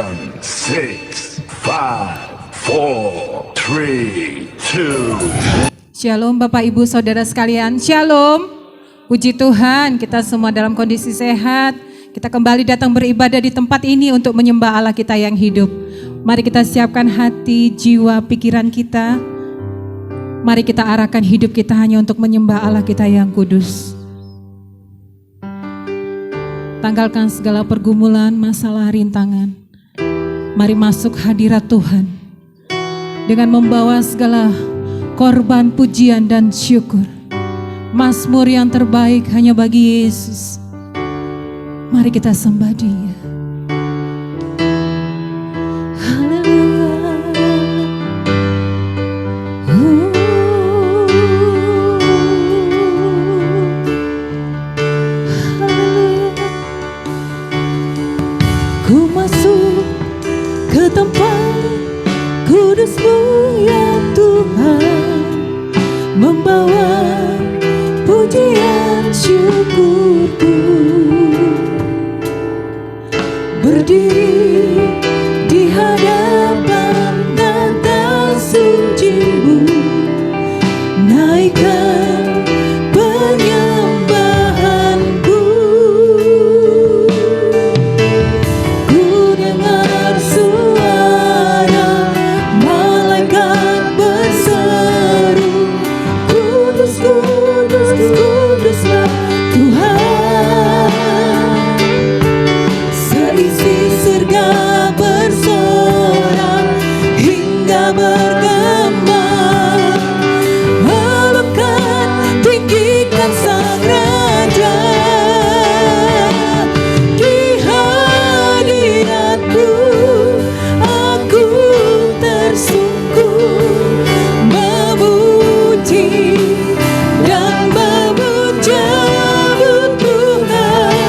6, 5, 4, 3, 2. Shalom Bapak Ibu Saudara sekalian, Shalom. Puji Tuhan, kita semua dalam kondisi sehat. Kita kembali datang beribadah di tempat ini untuk menyembah Allah kita yang hidup. Mari kita siapkan hati, jiwa, pikiran kita. Mari kita arahkan hidup kita hanya untuk menyembah Allah kita yang kudus. Tanggalkan segala pergumulan, masalah, rintangan. Mari masuk hadirat Tuhan dengan membawa segala korban pujian dan syukur. Mazmur yang terbaik hanya bagi Yesus. Mari kita sembah Dia. Ku masuk ke tempat kudus-Mu ya Tuhan, membawa pujian syukurku, berdiri di hadapan tata suci-Mu, naikkan penyembahanku. Ku dengar suara malaikat berseru, kudus, kudus, kuduslah Tuhan. Seisi surga bersorak hingga bergema, elokkan, tinggikan Sang Raja. Di hadirat-Mu aku tersungkur, memuji dan memuja-Mu Tuhan.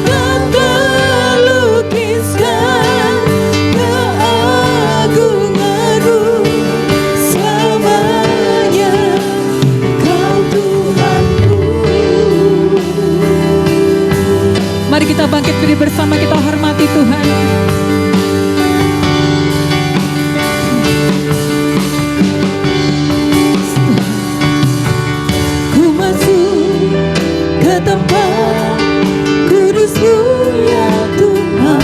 Tak terlukiskan keagungan-Mu, selamanya Kau Tuhanku. Mari kita bangkit berdiri bersama, kita hormati Tuhan. Ku masuk ke tempat kudus-Mu ya Tuhan,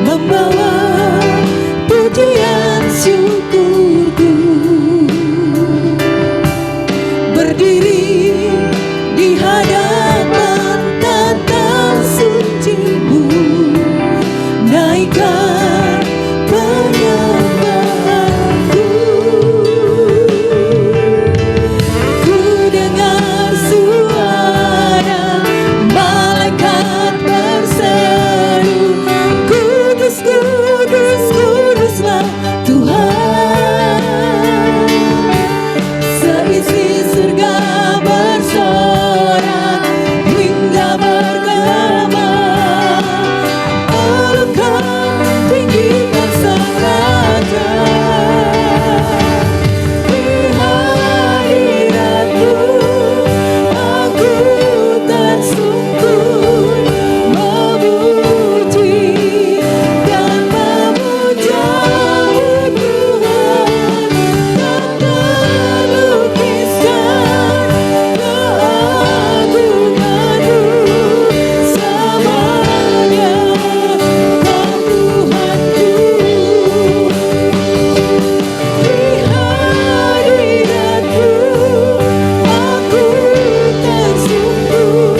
membawa pujian syukurku, berdiri di hadapan tata suci-Mu, naikkan penyembahanku. Ku dengar suara malaikat berseru, kudus, kudus, kuduslah Tuhan. Seisi surga bersorak hingga bergema, elokkan, tinggikan Sang Raja. Di hadirat-Mu aku tersungkur, memuji dan memuja-Mu Tuhan. Tak terlukiskan keagungan-Mu, selamanya Kau Tuhanku. Di hadirat-Mu aku tersungkur,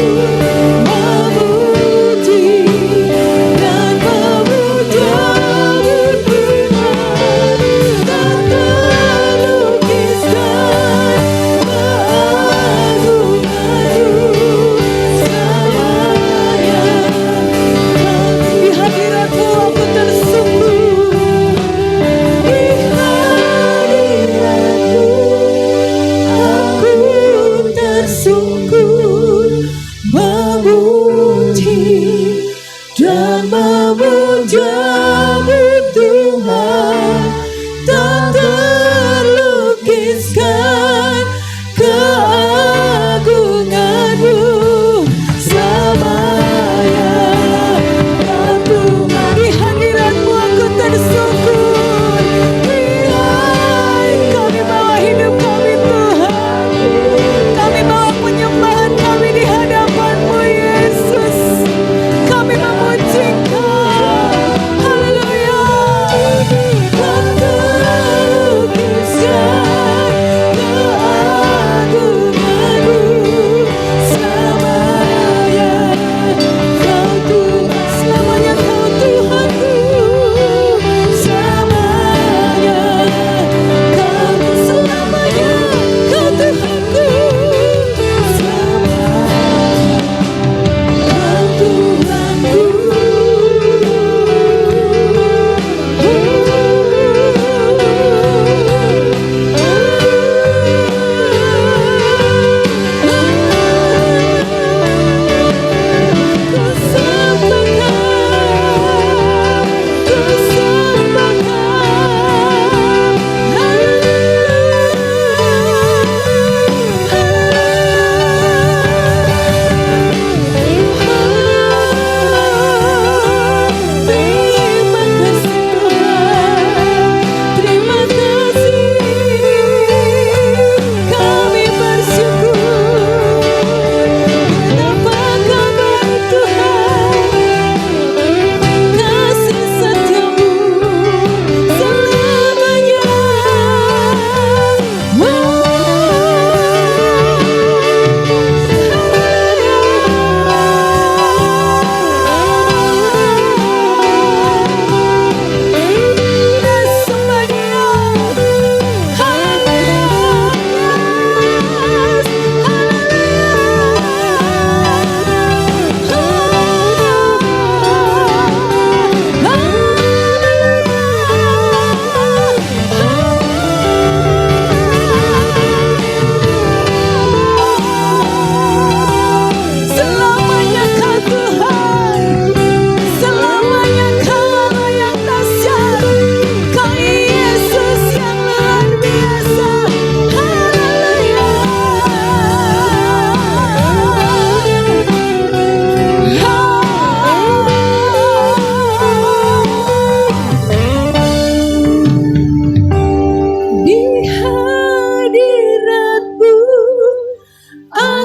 memuji dan memuja-Mu Tuhan. Tak terlukiskan keagungan-Mu, selamanya Di hadirat-Mu aku tersungkur, di hadirat-Mu aku tersungkur, memuji dan memuja-Mu Tuhan. Tak terlukiskan keagungan-Mu, selamanya Kau Tuhan. Di hadirat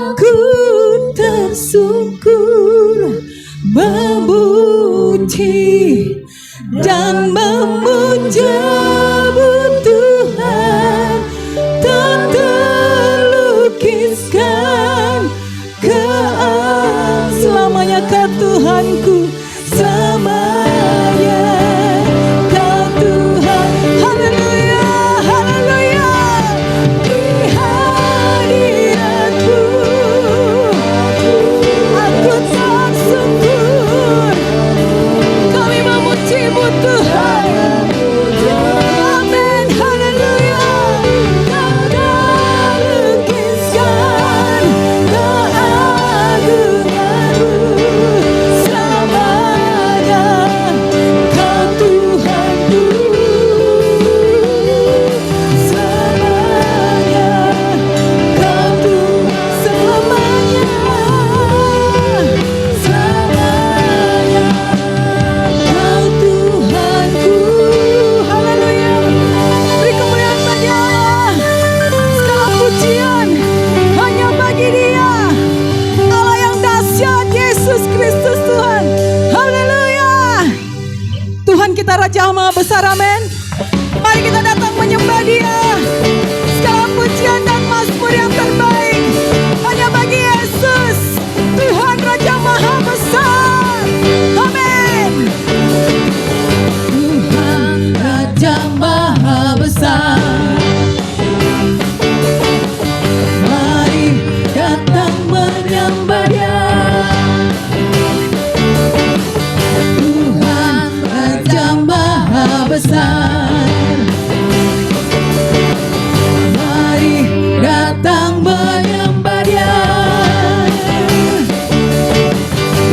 Aku tersungkur memuji dan memujamu Tuhan, tak terlukiskan selamanya Kau Tuhanku, selamanya Kau Tuhan. Haleluya, haleluya. Di hadirat-Mu aku tersungkur, kami memuji-Mu Tuhan. Amin, haleluya. Kau dah lukiskan keagungan-Mu, selamanya Kau Tuhanku, selamanya Kau Tuhan, selamanya, selamanya Kau Tuhanku. Haleluya. Beri kemuliaan bagi Allah. Segala pujian hanya bagi Dia, Allah yang dahsyat, Yesus Kristus Tuhan. Haleluya. Tuhan kita Raja yang Maha Besar, amin. Mari kita datang menyembah Dia. Segala pujian dan mazmur yang terbaik hanya bagi Yesus, Tuhan Raja Maha Besar. Amin. Tuhan Raja Maha Besar, mari datang menyembah Dia. Tuhan Raja Maha Besar, mari datang menyembah Dia.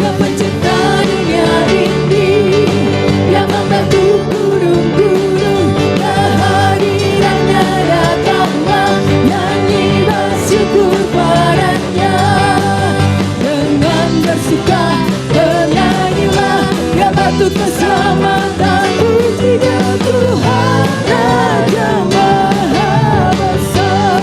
Yang pencipta dunia ini, yang membentuk gunung-gunung, kehadirannya datanglah, nyanyi bersyukur padanya. Dengan bersuka bernyanyilah, ya batu keselamatan, puji Dia Tuhan Raja Maha Besar.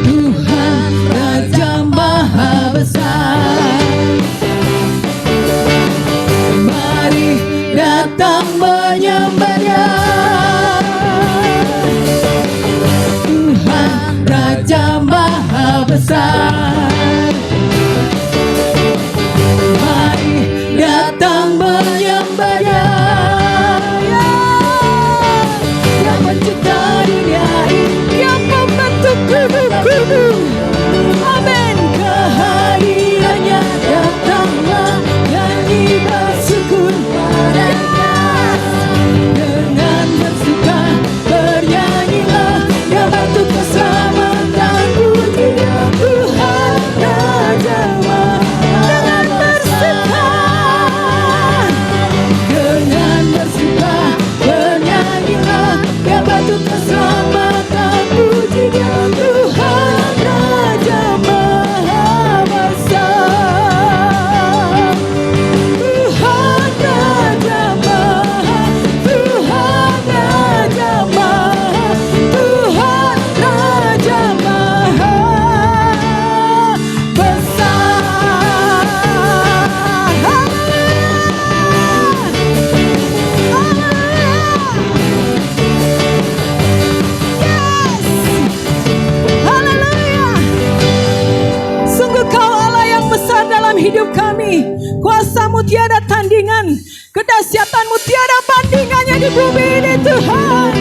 Tuhan Raja Maha Besar, mari datang menyembah Dia. Tuhan Raja Maha Besar, mari datang menyembah Dia. Yang mencipta dunia ini, yang membentuk gunung-gunung, amin. Kehadirannya datanglah, nyanyi bersyukur padanya. Dengan bersuka bernyanyilah, ya batu keselamatan, puji Dia Tuhan Raja Maha. Dengan bersuka, dengan bersuka bernyanyilah, ya batu keselamatan, puji Dia Tuhan Raja Maha Besar. Tuhan Raja Maha, Tuhan Raja Maha, Tuhan Raja Maha Besar. Haleluya. Haleluya. Sungguh Kau Allah yang besar dalam hidup kami. Kuasa-Mu tiada tandingan, kedahsyatan-Mu tiada bandingannya di bumi ini Tuhan.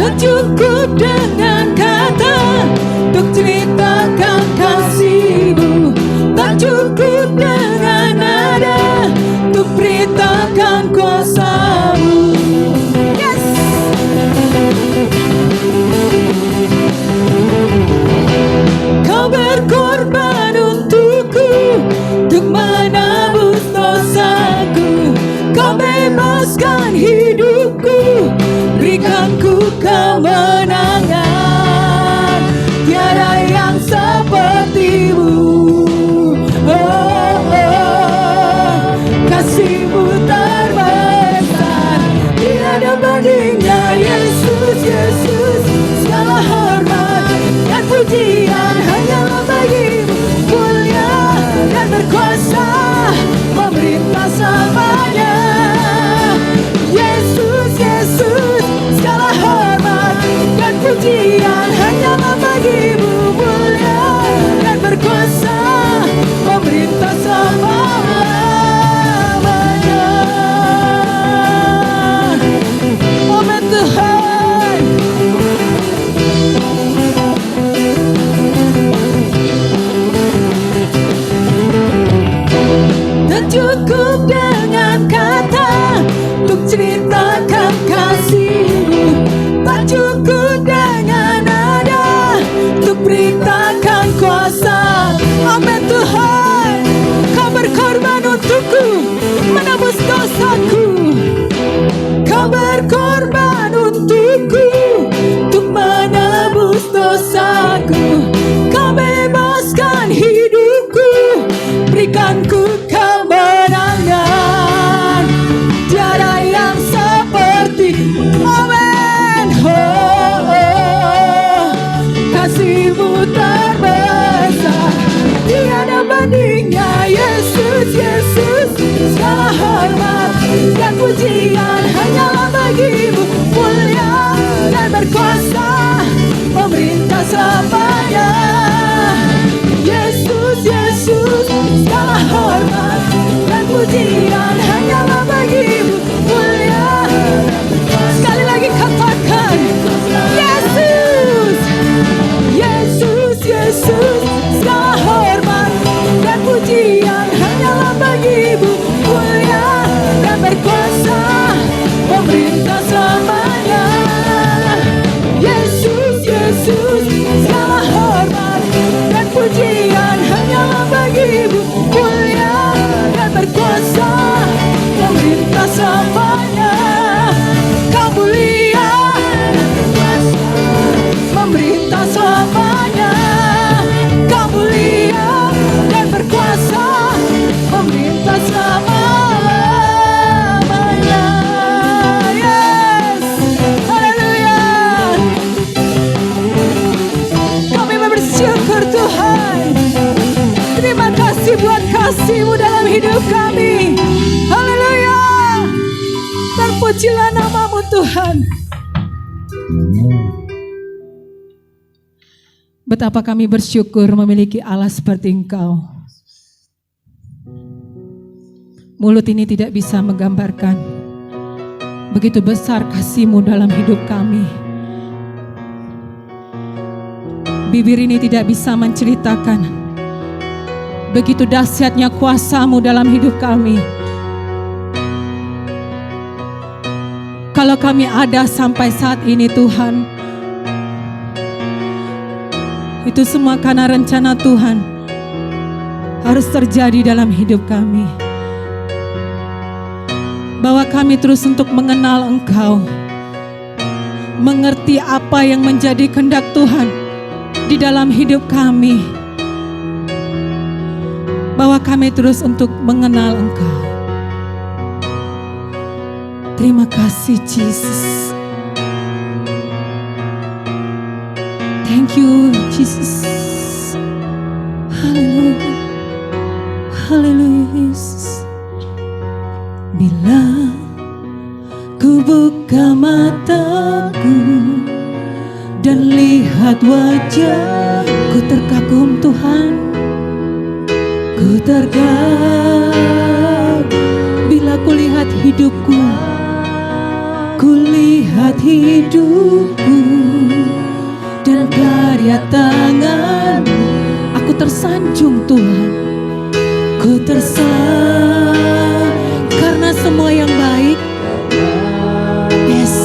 Tak cukup dengan kata untuk ceritakan kasih cukup dengan kata untuk ceritakan kasih-Mu. Tak cukup dengan nada untuk beritakan kuasa. Amin Tuhan, Kau berkorban untukku, menebus dosaku. Kau berkorban untukku, untuk menebus dosaku. Kau bebaskan hidupku, berikan ku kemenangan. Tiada yang seperti Amin. Oh, oh, kasih-Mu terbesar, tiada bandingnya. Yesus, Yesus, segala hormat dan pujian hanyalah bagi-Mu. Mulia dan berkuasa, memerintah selamanya. Yesus, Yesus, segala hormat dan pujian hanyalah bagi-Mu. Mulia. Sekali lagi katakan, Yesus, Yesus, Yesus, segala hormat dan pujian hanyalah bagi-Mu. Mulia dan berkuasa, memerintah selamanya. Yesus, Yesus, segala hormat dan pujian hanyalah bagi-Mu. Mulia dan berkuasa, memerintah selamanya. Kau mulia, memerintah selamanya. Kau mulia dan berkuasa, memerintah selamanya. Yes, haleluya. Kami bersyukur Tuhan. Terima kasih buat kasih-Mu dalam hidup kami. Haleluya. Terpujilah nama-Mu Tuhan. Betapa kami bersyukur memiliki Allah seperti Engkau. Mulut ini tidak bisa menggambarkan begitu besar kasih-Mu dalam hidup kami. Bibir ini tidak bisa menceritakan begitu dahsyatnya kuasa-Mu dalam hidup kami. Kalau kami ada sampai saat ini Tuhan, itu semua karena rencana Tuhan harus terjadi dalam hidup kami. Bawa kami terus untuk mengenal Engkau, mengerti apa yang menjadi kehendak Tuhan di dalam hidup kami. Bawa kami terus untuk mengenal Engkau. Terima kasih Jesus. Thank you Jesus. Haleluya. Haleluya Yesus. Bila ku buka mataku dan lihat wajah-Ku terkagum Tuhan, ku terkagum. Bila ku lihat hidupku, ku lihat hidupku dan karya tangan, aku tersanjung Tuhan, ku tersanjung karena semua yang baik, yes,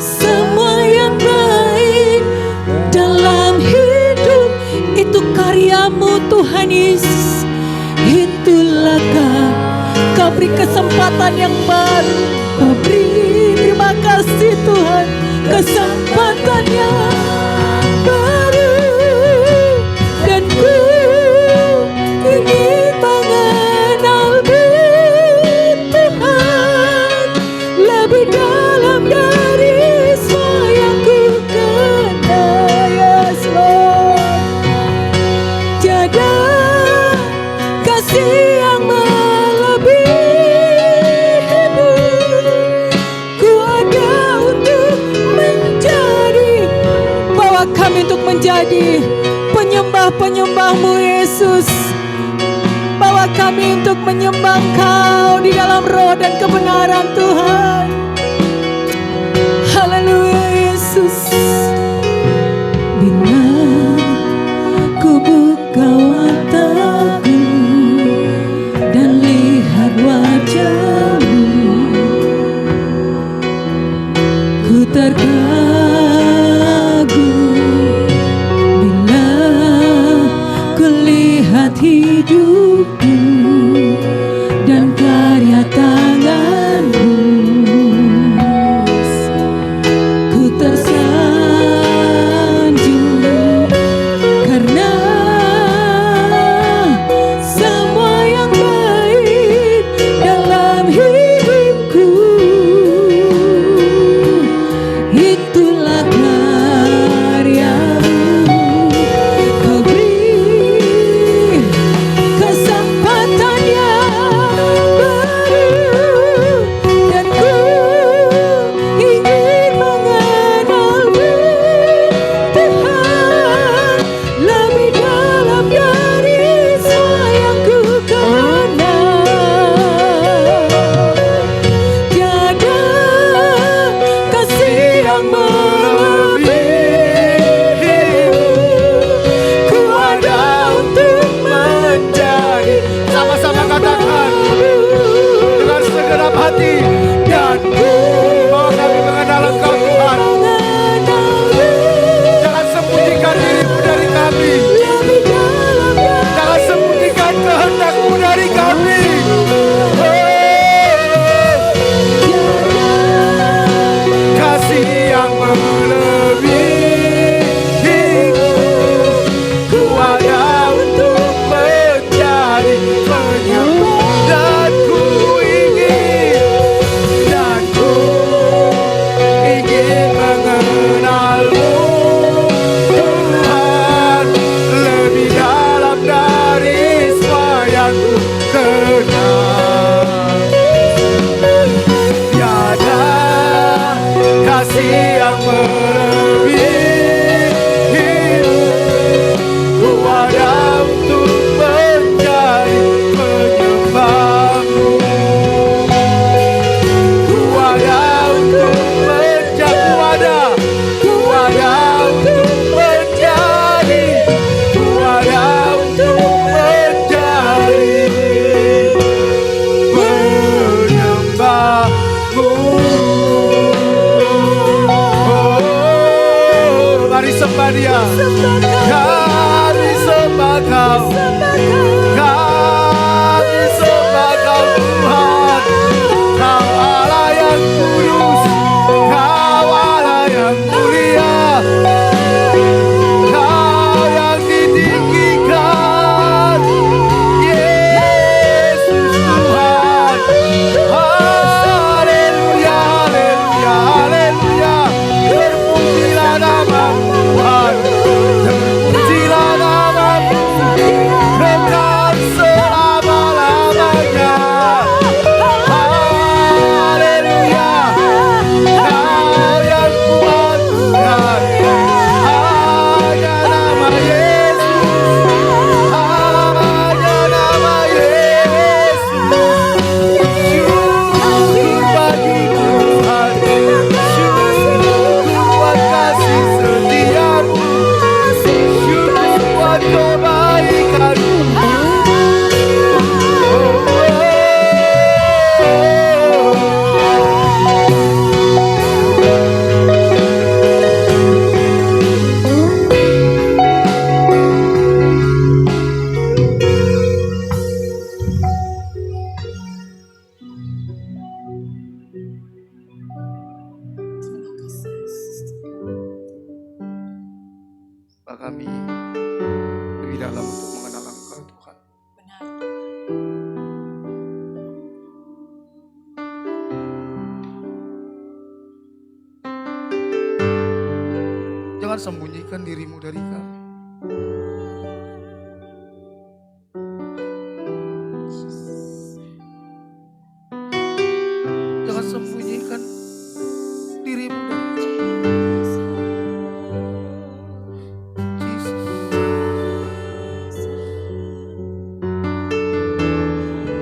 semua yang baik dalam hidup itu karya-Mu Tuhan Yesus. Itulah Kau beri kesempatan yang baru, Kau beri, terima kasih Tuhan, kesempatan yang baru. Dan ku ingin mengenal-Mu Tuhan lebih dalam dari semua yang ku kenal. Yes Lord, tiada kasih yang melebihi-Mu. Ku ada untuk menjadi, bawa kami untuk menjadi penyembah-penyembah-Mu Yesus. Bawa kami untuk menyembah Engkau di dalam roh dan kebenaran Tuhan. Haleluya Yesus. Bila ku buka mataku dan hidupku dan karya tanganmu. Ku tersanjung karena semua yang baik dalam hidupku. Itulah karyamu. Kau beri kesempatan yang baru, dan ku ingin mengenalmu, Tuhan, lebih dalam dari semua yang ku kenal. Tiada kasih yang melebihimu. Ku ada untuk menjadi Sama-sama katakan dengan segenap hati, dan ku mau kami mengenal Engkau Tuhan. Jangan sembunyikan dirimu dari kami, lebih dalam dari jangan sembunyikan kehendak-Mu dari kami. Kasih yang melebihimu, ku ada untuk menjadi penyembah, dan ku ingin mengenalmu, Tuhan, lebih dalam dari semua yang ku kenal. Tiada kasih yang melebihimu, ku ada untuk menjadi penyembah-Mu. Ku ada untuk menjadi, ku ada untuk menjadi, ku ada untuk menjadi penyembah-Mu. Oh, mari sembah Dia, mari sembah Kau, kami sembah Kau Tuhan. Kau Allah yang kudus, Kau Allah yang mulia, Kau yang ditinggikan, Yesus Tuhan. Haleluya, haleluya, haleluya. Terpujilah nama-Mu Tuhan, terpujilah nama-Mu kekal selama-lamanya. Haleluya, Kau yang kuat Tuhan. Hanya nama Yesus, hanya nama Yesus. Syukur bagi Tuhan, syukur buat kasih setia-Mu, syukur buat kebaikan-Mu. Bapa kami lebih dalam untuk mengenal Engkau Tuhan. Jangan sembunyikan dirimu dari kami. Jangan sembunyikan dirimu dari kami. Yesus.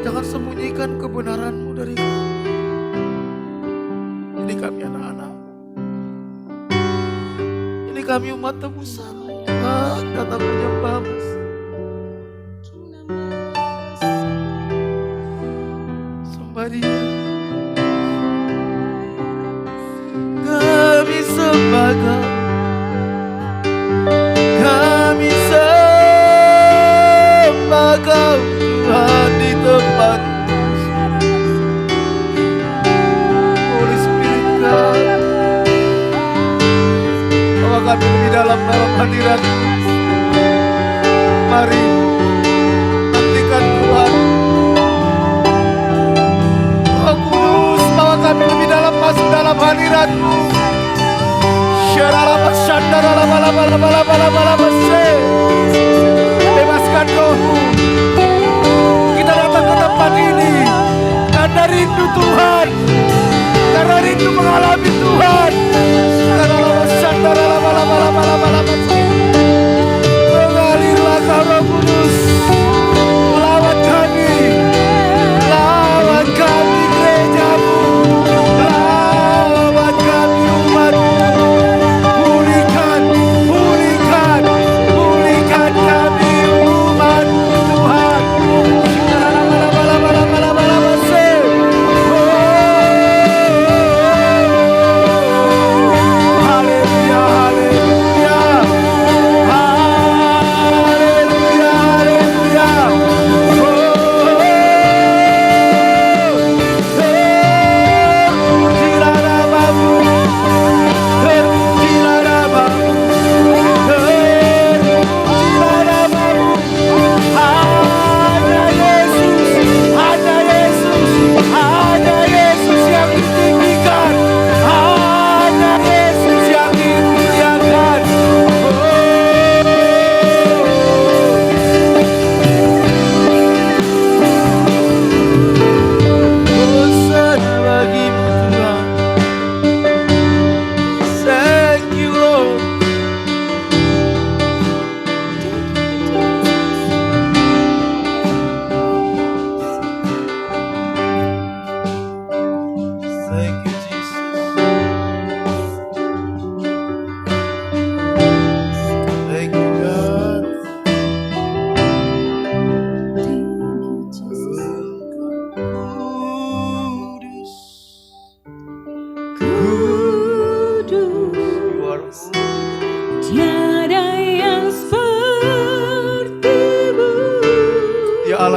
Jangan sembunyikan kebenaran-Mu dari kami. Ini kami anak-anak-Mu. Ini kami umat tebusan. Datang menyembah-Mu. Sembah Dia. Kami sembah Kau, kami sembah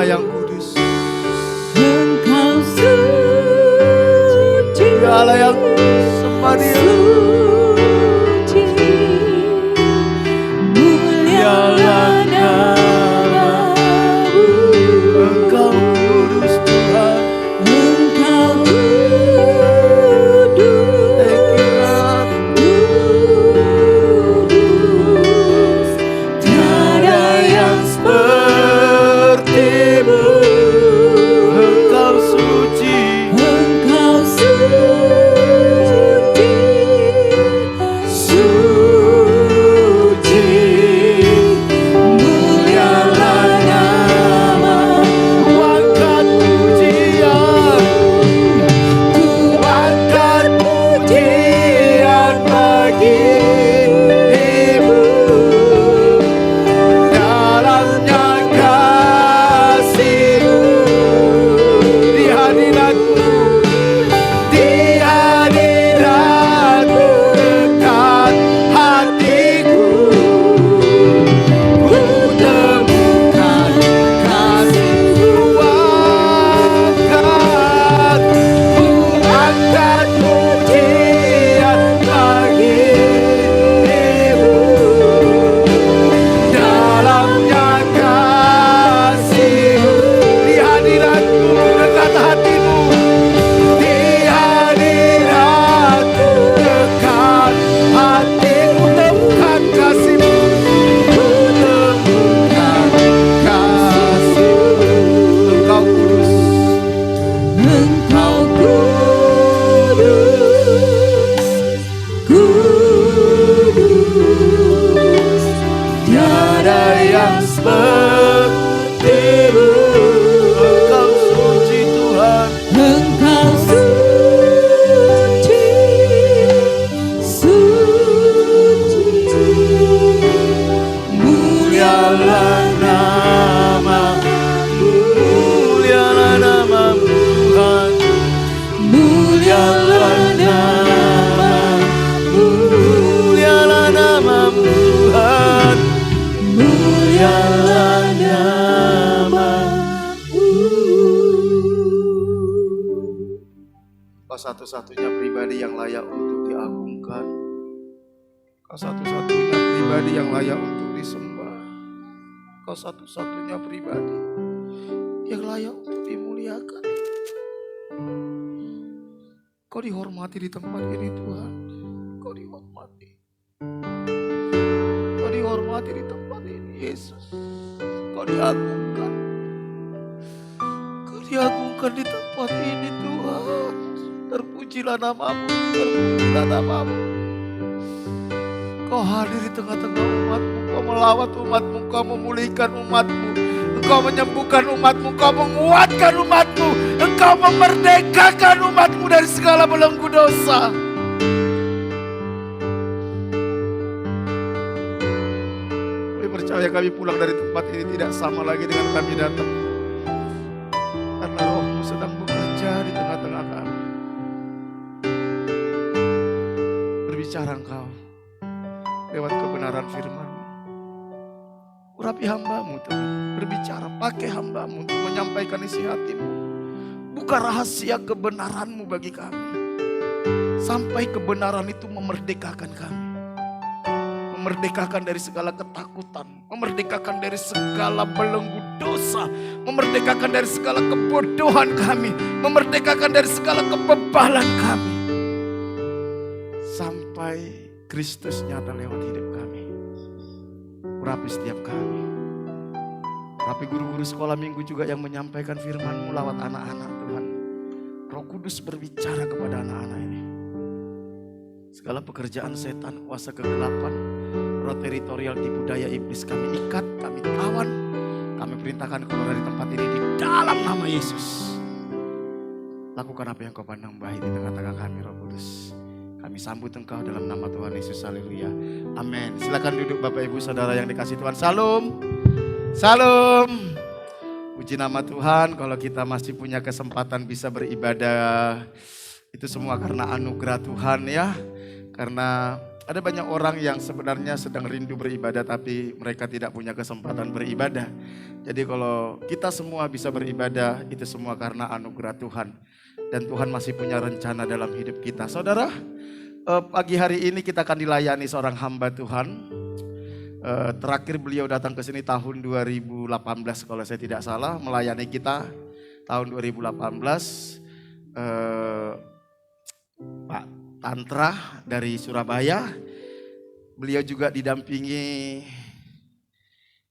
yang kudus. Engkau suci, Ya Allah yang kudus, sembah Dia. suci, mulialah namamu. Engkau kudus Tuhan. Engkau kudus, Thank you God. kudus, tiada yang Sepertimu. Engkau suci. Engkau suci, suci, mulialah namamu. Kuatkan pujian. Kuatkan pujian bagimu. Dalamnya kasih-Mu di hadirat-Mu. Di hadirat-Mu dekat hatiku. Ku temukan kasih-Mu. Kuatkan pujian bagimu. Dalamnya kasih-Mu. Di hadirat-Mu dekat hatimu. Di hadirat-Mu dekat hatimu. Temukan kasih-Mu. Ku temukan kasih-Mu. Engkau kudus. Engkau kudus, kudus, tiada yang Seperti-Mu. Engkau suci Tuhan. Engkau suci, suci, mulialah Namamu, mulialah namamu Tuhan. mulialah namamu, Mulialah namamu Tuhan. mulialah namamu. Kau satu-satunya pribadi yang layak untuk diagungkan. Kau satu-satunya pribadi yang layak untuk disembah. Kau satu-satunya pribadi yang layak untuk dimuliakan. Kau dihormati di tempat ini Tuhan. Kau dihormati. Kau dihormati di tempat ini Yesus. Kau diagungkan. Kau diagungkan di tempat ini Tuhan. Terpujilah namamu, terpujilah namamu. Kau hadir di tengah-tengah umatmu. Kau melawat umatmu, kau memulihkan umatmu. Engkau menyembuhkan umatmu, kau menguatkan umatmu. Engkau memerdekakan umatmu dari segala belenggu dosa. Kami percaya kami pulang dari tempat ini tidak sama lagi dengan kami datang. Karena Roh-Mu sedang bekerja di tengah-tengah kami. Berbicara Engkau lewat kebenaran firman-Mu. Urapi hamba-Mu Tuhan. Berbicara, pakai hamba-Mu untuk menyampaikan isi hati-Mu. Buka rahasia kebenaran-Mu bagi kami. Sampai kebenaran itu memerdekakan kami. Memerdekakan dari segala ketakutan. Memerdekakan dari segala belenggu dosa. Memerdekakan dari segala kebodohan kami. Memerdekakan dari segala kebebalan kami. Sampai Kristus nyata lewat hidup kami. Urapi setiap kami. Urapi guru-guru sekolah minggu juga yang menyampaikan firman-Mu lewat anak-anak Tuhan. Roh Kudus berbicara kepada anak-anak ini. Segala pekerjaan setan, kuasa kegelapan, roh teritorial di budaya iblis kami ikat, kami tawan. Kami perintahkan keluar dari tempat ini di dalam nama Yesus. Lakukan apa yang Kau pandang baik di tengah-tengah kami Roh Kudus. Kami sambut Engkau dalam nama Tuhan Yesus. Haleluya. Amin. Silakan duduk Bapak Ibu Saudara yang dikasih Tuhan. Salam. Salam. Puji nama Tuhan kalau kita masih punya kesempatan bisa beribadah. Itu semua karena anugerah Tuhan ya. Karena ada banyak orang yang sebenarnya sedang rindu beribadah tapi mereka tidak punya kesempatan beribadah. Jadi kalau kita semua bisa beribadah, itu semua karena anugerah Tuhan. Dan Tuhan masih punya rencana dalam hidup kita. Saudara, pagi hari ini kita akan dilayani seorang hamba Tuhan. Terakhir beliau datang ke sini tahun 2018 kalau saya tidak salah, melayani kita tahun 2018. Pak Tantra dari Surabaya. Beliau juga didampingi,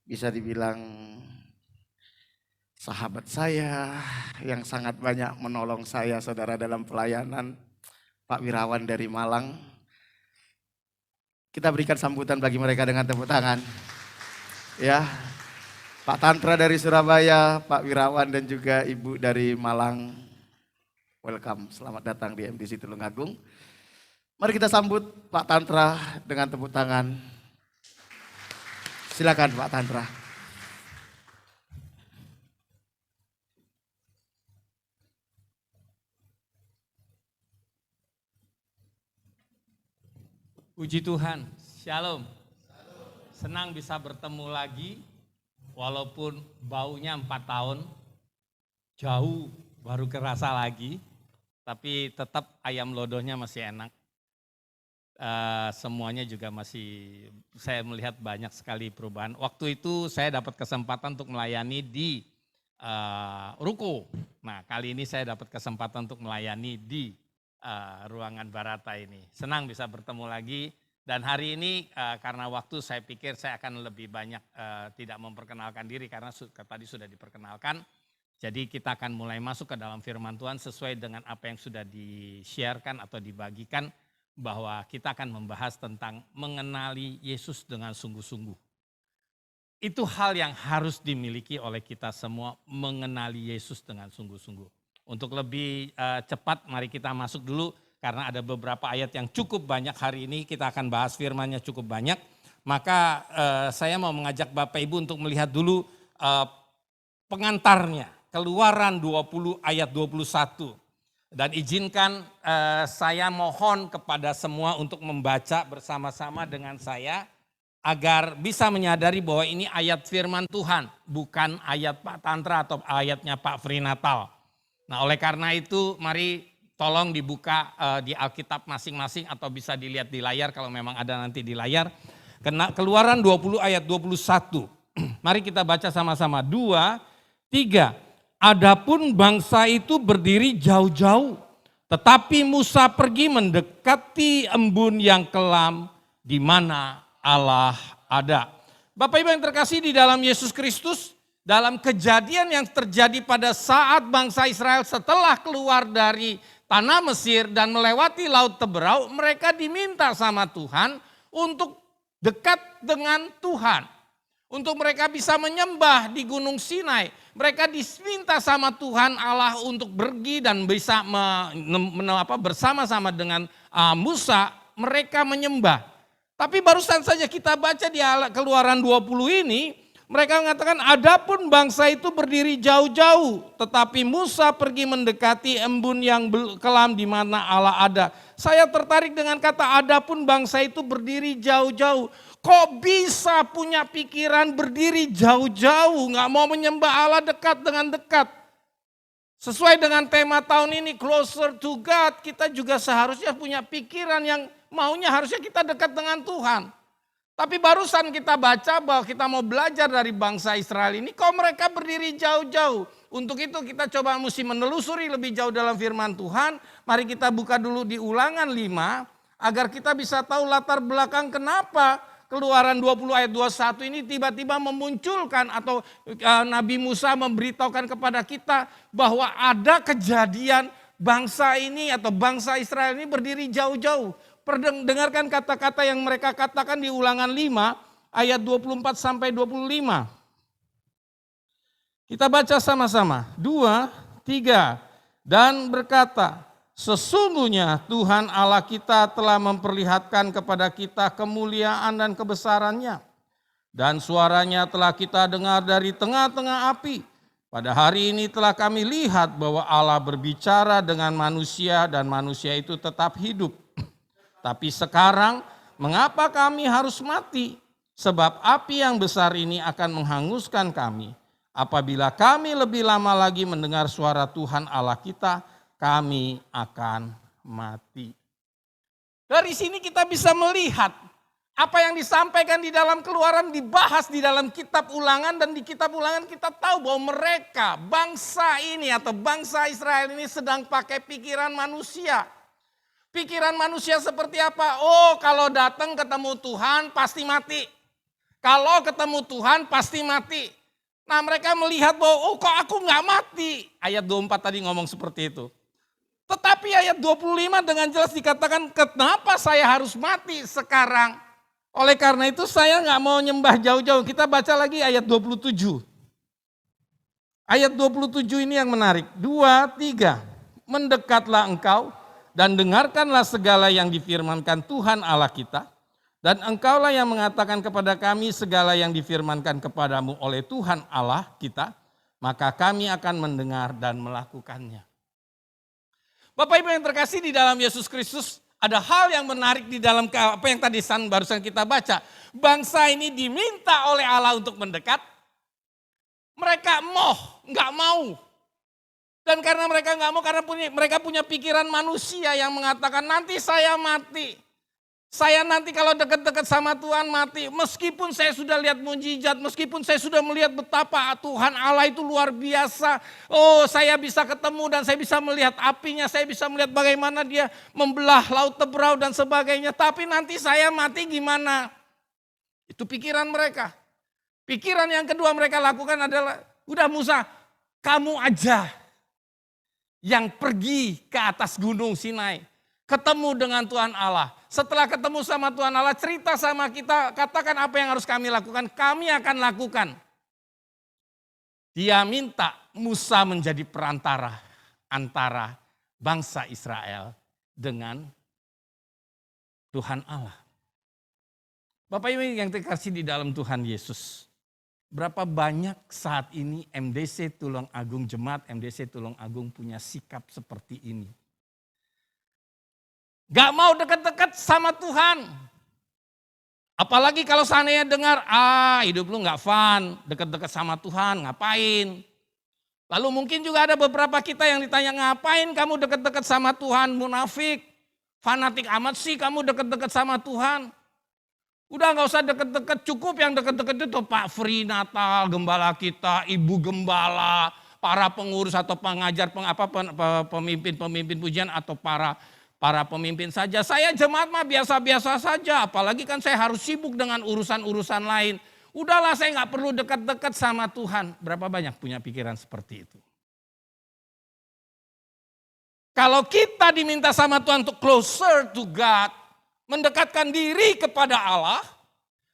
bisa dibilang sahabat saya yang sangat banyak menolong saya, saudara, dalam pelayanan, Pak Wirawan dari Malang. Kita berikan sambutan bagi mereka dengan tepuk tangan. Ya, Pak Tantra dari Surabaya, Pak Wirawan dan juga Ibu dari Malang. Welcome, selamat datang di MDC Tulungagung. Mari kita sambut Pak Tantra dengan tepuk tangan. Silakan Pak Tantra. Puji Tuhan, Shalom. Senang bisa bertemu lagi, walaupun baunya 4 tahun, jauh baru kerasa lagi, tapi tetap ayam lodohnya masih enak. Semuanya juga masih, saya melihat banyak sekali perubahan. Waktu itu saya dapat kesempatan untuk melayani di Ruko. Nah, kali ini saya dapat kesempatan untuk melayani di ruangan Barata ini. Senang bisa bertemu lagi, dan hari ini karena waktu saya pikir saya akan lebih banyak tidak memperkenalkan diri karena tadi sudah diperkenalkan. Jadi kita akan mulai masuk ke dalam firman Tuhan sesuai dengan apa yang sudah di-sharekan atau dibagikan, bahwa kita akan membahas tentang mengenali Yesus dengan sungguh-sungguh. Itu hal yang harus dimiliki oleh kita semua, mengenali Yesus dengan sungguh-sungguh. Untuk lebih cepat, mari kita masuk dulu karena ada beberapa ayat yang cukup banyak hari ini. Kita akan bahas firman-Nya cukup banyak. Maka saya mau mengajak Bapak Ibu untuk melihat dulu pengantarnya. Keluaran 20 ayat 21. Dan izinkan saya mohon kepada semua untuk membaca bersama-sama dengan saya agar bisa menyadari bahwa ini ayat firman Tuhan, bukan ayat Pak Tantra atau ayatnya Pak Frinatal. Nah, oleh karena itu mari tolong dibuka di Alkitab masing-masing atau bisa dilihat di layar kalau memang ada nanti di layar. Keluaran 20 ayat 21. Mari kita baca sama-sama. 2, 3. Adapun bangsa itu berdiri jauh-jauh, tetapi Musa pergi mendekati embun yang kelam di mana Allah ada. Bapak Ibu yang terkasih di dalam Yesus Kristus, dalam kejadian yang terjadi pada saat bangsa Israel setelah keluar dari tanah Mesir dan melewati Laut Teberau, mereka diminta sama Tuhan untuk dekat dengan Tuhan. Untuk mereka bisa menyembah di Gunung Sinai. Mereka diminta sama Tuhan Allah untuk pergi dan bisa bersama-sama dengan Musa, mereka menyembah. Tapi barusan saja kita baca di Keluaran 20 ini, mereka mengatakan adapun bangsa itu berdiri jauh-jauh, tetapi Musa pergi mendekati embun yang kelam di mana Allah ada. Saya tertarik dengan kata adapun bangsa itu berdiri jauh-jauh. Kok bisa punya pikiran berdiri jauh-jauh, gak mau menyembah Allah dekat dengan dekat. Sesuai dengan tema tahun ini, Closer to God, kita juga seharusnya punya pikiran yang maunya harusnya kita dekat dengan Tuhan. Tapi barusan kita baca bahwa kita mau belajar dari bangsa Israel ini, kok mereka berdiri jauh-jauh. Untuk itu kita coba mesti menelusuri lebih jauh dalam firman Tuhan. Mari kita buka dulu di Ulangan 5, agar kita bisa tahu latar belakang kenapa Keluaran 20 ayat 21 ini tiba-tiba memunculkan atau Nabi Musa memberitahukan kepada kita bahwa ada kejadian bangsa ini atau bangsa Israel ini berdiri jauh-jauh. Dengarkan kata-kata yang mereka katakan di Ulangan 5 ayat 24 sampai 25. Kita baca sama-sama. 2, 3. Dan berkata, sesungguhnya Tuhan Allah kita telah memperlihatkan kepada kita kemuliaan dan kebesarannya. Dan suaranya telah kita dengar dari tengah-tengah api. Pada hari ini telah kami lihat bahwa Allah berbicara dengan manusia dan manusia itu tetap hidup. Tapi sekarang mengapa kami harus mati? Sebab api yang besar ini akan menghanguskan kami. Apabila kami lebih lama lagi mendengar suara Tuhan Allah kita, kami akan mati. Dari sini kita bisa melihat apa yang disampaikan di dalam Keluaran dibahas di dalam kitab Ulangan, dan di kitab Ulangan kita tahu bahwa mereka, bangsa ini atau bangsa Israel ini sedang pakai pikiran manusia. Pikiran manusia seperti apa? Oh, kalau datang ketemu Tuhan pasti mati. Kalau ketemu Tuhan pasti mati. Nah, mereka melihat bahwa oh kok aku nggak mati. Ayat 24 tadi ngomong seperti itu. Tetapi ayat 25 dengan jelas dikatakan, kenapa saya harus mati sekarang? Oleh karena itu saya nggak mau nyembah jauh-jauh. Kita baca lagi ayat 27. Ayat 27 ini yang menarik. 2, 3. Mendekatlah engkau dan dengarkanlah segala yang difirmankan Tuhan Allah kita. Dan engkaulah yang mengatakan kepada kami segala yang difirmankan kepadamu oleh Tuhan Allah kita. Maka kami akan mendengar dan melakukannya. Bapak Ibu yang terkasih di dalam Yesus Kristus. Ada hal yang menarik di dalam apa yang tadi barusan kita baca. Bangsa ini diminta oleh Allah untuk mendekat. Mereka nggak mau. Dan karena mereka nggak mau, karena mereka punya pikiran manusia yang mengatakan nanti saya mati. Saya nanti kalau dekat-dekat sama Tuhan mati. Meskipun saya sudah lihat mujizat, meskipun saya sudah melihat betapa Tuhan Allah itu luar biasa. Oh, saya bisa ketemu dan saya bisa melihat apinya, saya bisa melihat bagaimana dia membelah laut Teberau dan sebagainya. Tapi nanti saya mati gimana? Itu pikiran mereka. Pikiran yang kedua mereka lakukan adalah, udah Musa, kamu aja yang pergi ke atas gunung Sinai. Ketemu dengan Tuhan Allah. Setelah ketemu sama Tuhan Allah, cerita sama kita, katakan apa yang harus kami lakukan, kami akan lakukan. Dia minta Musa menjadi perantara antara bangsa Israel dengan Tuhan Allah. Bapak Ibu yang terkasih di dalam Tuhan Yesus, berapa banyak saat ini MDC Tulung Agung, jemaat MDC Tulung Agung punya sikap seperti ini. Gak mau dekat-dekat sama Tuhan. Apalagi kalau seandainya dengar, hidup lu gak fun, dekat-dekat sama Tuhan, ngapain? Lalu mungkin juga ada beberapa kita yang ditanya, ngapain kamu dekat-dekat sama Tuhan, munafik, fanatik amat sih kamu dekat-dekat sama Tuhan. Udah gak usah deket-deket, cukup yang deket-deket itu Pak Fri Natal, gembala kita, Ibu Gembala, para pengurus atau pengajar, pemimpin-pemimpin pujian atau para pemimpin saja. Saya jemaat mah biasa-biasa saja, apalagi kan saya harus sibuk dengan urusan-urusan lain. Udahlah saya gak perlu dekat-dekat sama Tuhan. Berapa banyak punya pikiran seperti itu? Kalau kita diminta sama Tuhan untuk closer to God, mendekatkan diri kepada Allah,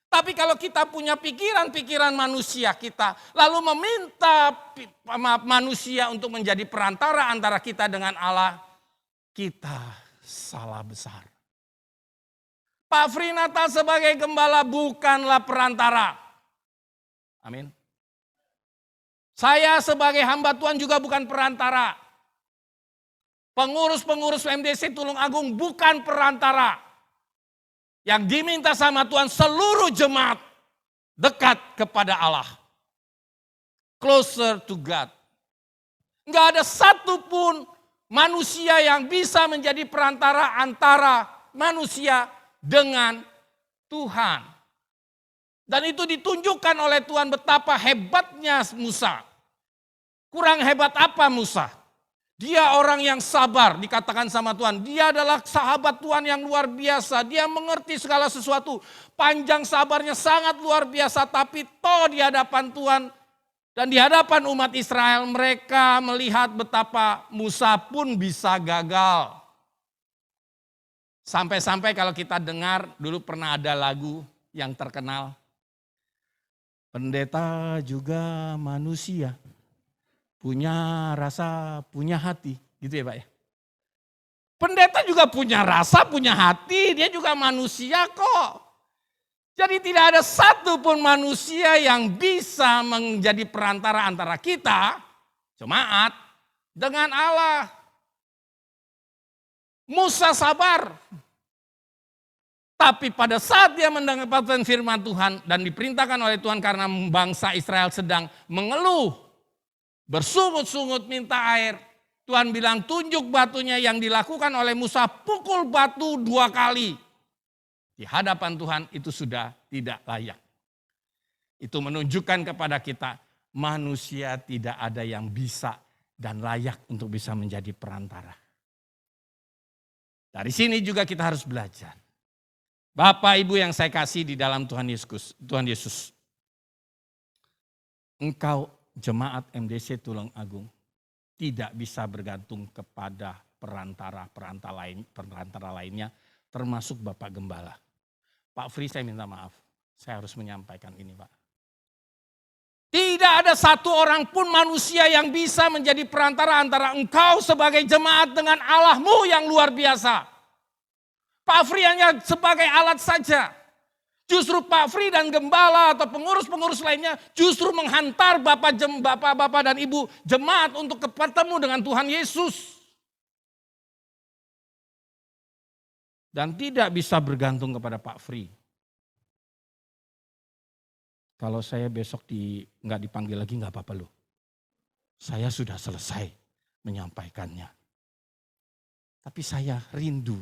tapi kalau kita punya pikiran-pikiran manusia kita, lalu meminta manusia untuk menjadi perantara antara kita dengan Allah, kita salah besar. Pak Fri Natal sebagai gembala bukanlah perantara. Amin. Saya sebagai hamba Tuhan juga bukan perantara. Pengurus-pengurus MDC Tulung Agung bukan perantara. Yang diminta sama Tuhan seluruh jemaat dekat kepada Allah. Closer to God. Enggak ada satupun manusia yang bisa menjadi perantara antara manusia dengan Tuhan. Dan itu ditunjukkan oleh Tuhan betapa hebatnya Musa. Kurang hebat apa Musa? Dia orang yang sabar, dikatakan sama Tuhan. Dia adalah sahabat Tuhan yang luar biasa. Dia mengerti segala sesuatu. Panjang sabarnya sangat luar biasa. Tapi toh di hadapan Tuhan dan di hadapan umat Israel, mereka melihat betapa Musa pun bisa gagal. Sampai-sampai kalau kita dengar, dulu pernah ada lagu yang terkenal. Pendeta juga manusia, punya rasa, punya hati. Gitu ya Pak ya. Pendeta juga punya rasa, punya hati, dia juga manusia kok. Jadi tidak ada satupun manusia yang bisa menjadi perantara antara kita, jemaat, dengan Allah. Musa sabar. Tapi pada saat dia mendapatkan firman Tuhan dan diperintahkan oleh Tuhan karena bangsa Israel sedang mengeluh, bersungut-sungut minta air. Tuhan bilang tunjuk batunya, yang dilakukan oleh Musa pukul batu 2 kali. Di hadapan Tuhan itu sudah tidak layak. Itu menunjukkan kepada kita manusia tidak ada yang bisa dan layak untuk bisa menjadi perantara. Dari sini juga kita harus belajar. Bapak Ibu yang saya kasih di dalam Tuhan Yesus. Engkau jemaat MDC Tulung Agung tidak bisa bergantung kepada perantara lainnya, termasuk Bapak Gembala. Pak Fri, saya minta maaf, saya harus menyampaikan ini Pak. Tidak ada satu orang pun manusia yang bisa menjadi perantara antara engkau sebagai jemaat dengan Allahmu yang luar biasa. Pak Fri hanya sebagai alat saja. Justru Pak Fri dan gembala atau pengurus-pengurus lainnya justru menghantar bapak-bapak dan ibu jemaat untuk bertemu dengan Tuhan Yesus. Dan tidak bisa bergantung kepada Pak Fri. Kalau saya besok nggak dipanggil lagi nggak apa-apa loh. Saya sudah selesai menyampaikannya. Tapi saya rindu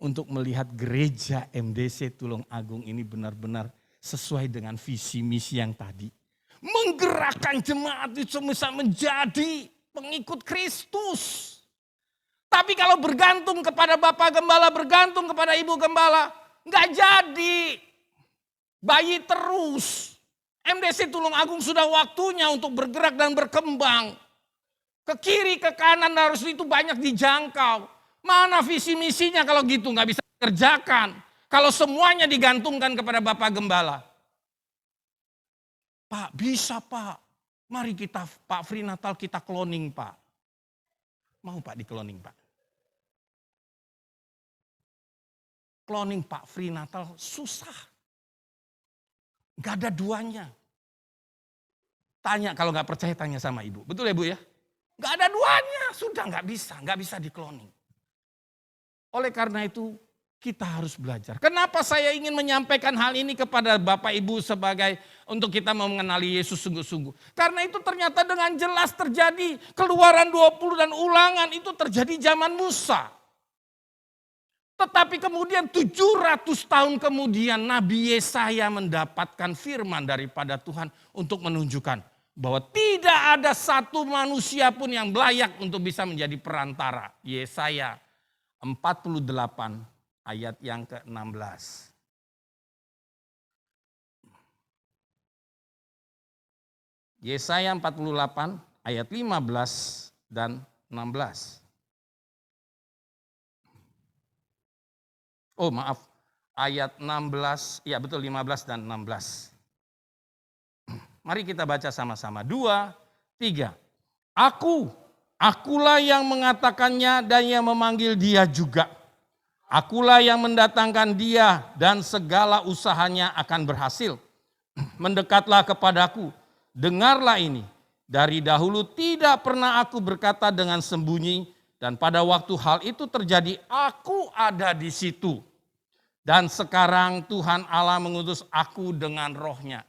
untuk melihat gereja MDC Tulung Agung ini benar-benar sesuai dengan visi misi yang tadi. Menggerakkan jemaat itu bisa menjadi pengikut Kristus. Tapi kalau bergantung kepada Bapak Gembala, bergantung kepada Ibu Gembala, nggak jadi. Bayi terus. MDC Tulung Agung sudah waktunya untuk bergerak dan berkembang. Ke kiri, ke kanan harus itu banyak dijangkau. Mana visi misinya kalau gitu nggak bisa dikerjakan. Kalau semuanya digantungkan kepada Bapak Gembala. Pak bisa Pak. Mari kita Pak Fri Natal kita cloning Pak. Mau Pak di cloning Pak? Cloning Pak Fri Natal susah. Gak ada duanya. Tanya kalau nggak percaya tanya sama ibu. Betul ya Bu ya? Gak ada duanya. Sudah nggak bisa di cloning. Oleh karena itu kita harus belajar. Kenapa saya ingin menyampaikan hal ini kepada Bapak Ibu sebagai untuk kita mau mengenali Yesus sungguh-sungguh. Karena itu ternyata dengan jelas terjadi Keluaran 20 dan Ulangan itu terjadi zaman Musa. Tetapi kemudian 700 tahun kemudian Nabi Yesaya mendapatkan firman daripada Tuhan untuk menunjukkan bahwa tidak ada satu manusia pun yang layak untuk bisa menjadi perantara. Yesaya 48 ayat yang ke-16. Yesaya 48 ayat 15 dan 16. Oh maaf, ayat 16, ya betul 15 dan 16. Mari kita baca sama-sama. 2, 3. Akulah yang mengatakannya dan yang memanggil dia juga. Akulah yang mendatangkan dia dan segala usahanya akan berhasil. Mendekatlah kepadaku, dengarlah ini. Dari dahulu tidak pernah aku berkata dengan sembunyi dan pada waktu hal itu terjadi aku ada di situ. Dan sekarang Tuhan Allah mengutus aku dengan rohnya.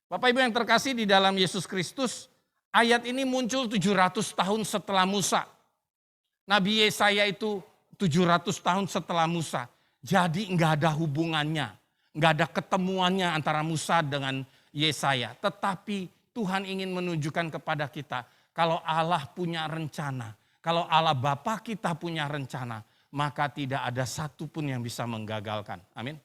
Bapak Ibu yang terkasih di dalam Yesus Kristus, ayat ini muncul 700 tahun setelah Musa. Nabi Yesaya itu 700 tahun setelah Musa. Jadi enggak ada hubungannya, enggak ada ketemuannya antara Musa dengan Yesaya. Tetapi Tuhan ingin menunjukkan kepada kita, kalau Allah punya rencana, kalau Allah Bapa kita punya rencana, maka tidak ada satupun yang bisa menggagalkan. Amin.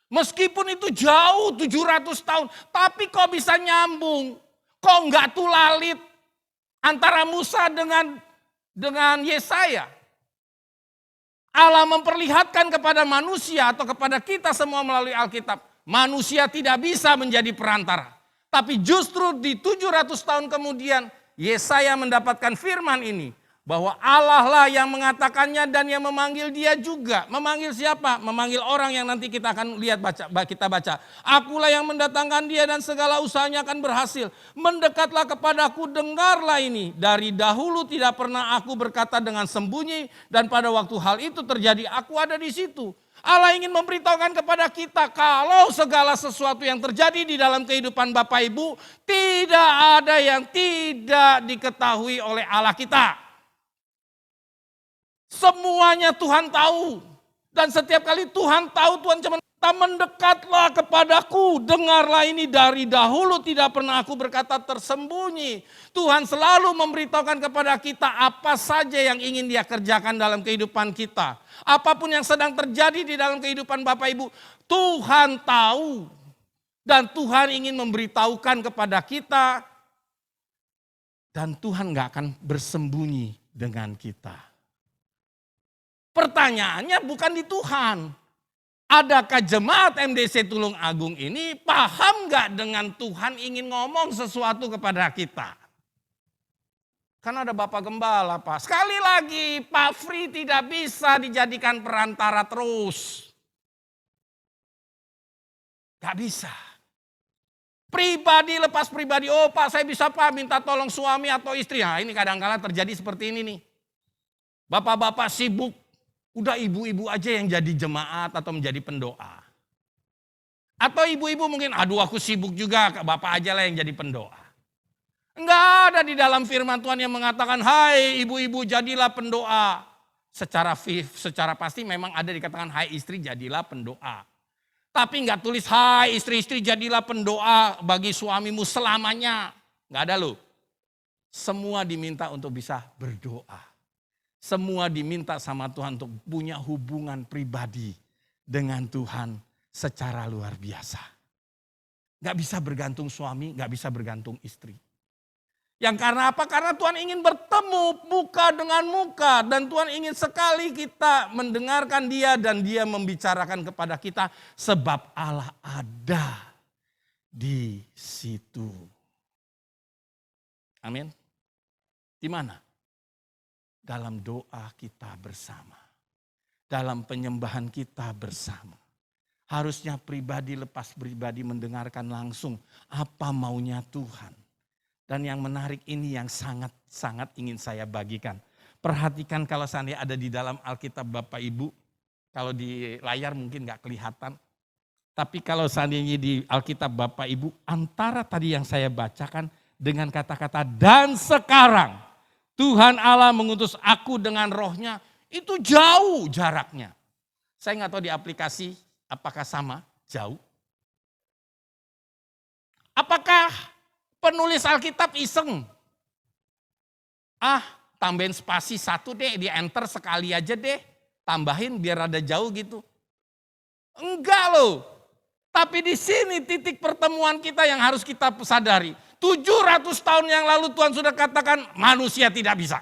Meskipun itu jauh 700 tahun, tapi kok bisa nyambung? Kok enggak tulalit antara Musa dengan Yesaya? Allah memperlihatkan kepada manusia atau kepada kita semua melalui Alkitab, manusia tidak bisa menjadi perantara. Tapi justru di 700 tahun kemudian Yesaya mendapatkan firman ini, Bahwa Allah lah yang mengatakannya dan yang memanggil dia juga. Memanggil siapa? Memanggil orang yang nanti kita akan lihat kita baca. Akulah yang mendatangkan dia dan segala usahanya akan berhasil. Mendekatlah kepadaku, dengarlah ini. Dari dahulu tidak pernah aku berkata dengan sembunyi dan pada waktu hal itu terjadi aku ada di situ. Allah ingin memberitahukan kepada kita kalau segala sesuatu yang terjadi di dalam kehidupan Bapak Ibu tidak ada yang tidak diketahui oleh Allah kita. Semuanya Tuhan tahu. Dan setiap kali Tuhan tahu, Tuhan cuma mendekatlah kepadaku. Dengarlah ini, dari dahulu tidak pernah aku berkata tersembunyi. Tuhan selalu memberitahukan kepada kita apa saja yang ingin dia kerjakan dalam kehidupan kita. Apapun yang sedang terjadi di dalam kehidupan Bapak Ibu, Tuhan tahu. Dan Tuhan ingin memberitahukan kepada kita. Dan Tuhan gak akan bersembunyi dengan kita. Pertanyaannya bukan di Tuhan. Adakah jemaat MDC Tulung Agung ini paham gak dengan Tuhan ingin ngomong sesuatu kepada kita? Kan ada Bapak Gembala, Pak. Sekali lagi, Pak Fri tidak bisa dijadikan perantara terus. Gak bisa. Pribadi lepas pribadi, oh Pak saya bisa Pak minta tolong suami atau istri. Nah ini kadang-kadang terjadi seperti ini nih. Bapak-bapak sibuk. Udah ibu-ibu aja yang jadi jemaat atau menjadi pendoa. Atau ibu-ibu mungkin, aduh aku sibuk juga, bapak aja lah yang jadi pendoa. Enggak ada di dalam firman Tuhan yang mengatakan, hai ibu-ibu jadilah pendoa. Secara pasti memang ada dikatakan, hai istri jadilah pendoa. Tapi enggak tulis, hai istri-istri jadilah pendoa bagi suamimu selamanya. Enggak ada loh. Semua diminta untuk bisa berdoa. Semua diminta sama Tuhan untuk punya hubungan pribadi dengan Tuhan secara luar biasa. Gak bisa bergantung suami, gak bisa bergantung istri. Yang karena apa? Karena Tuhan ingin bertemu muka dengan muka. Dan Tuhan ingin sekali kita mendengarkan dia dan dia membicarakan kepada kita. Sebab Allah ada di situ. Amin. Di mana? Dalam doa kita bersama. Dalam penyembahan kita bersama. Harusnya pribadi lepas pribadi mendengarkan langsung apa maunya Tuhan. Dan yang menarik ini yang sangat-sangat ingin saya bagikan. Perhatikan kalau seandainya ada di dalam Alkitab Bapak Ibu. Kalau di layar mungkin gak kelihatan. Tapi kalau seandainya di Alkitab Bapak Ibu. Antara tadi yang saya bacakan dengan kata-kata dan sekarang. Tuhan Allah mengutus aku dengan rohnya, itu jauh jaraknya. Saya nggak tahu di aplikasi apakah sama, jauh. Apakah penulis Alkitab iseng? Tambahin spasi 1 deh, di enter sekali aja deh. Tambahin biar ada jauh gitu. Enggak loh. Tapi di sini titik pertemuan kita yang harus kita sadari. 700 tahun yang lalu Tuhan sudah katakan manusia tidak bisa.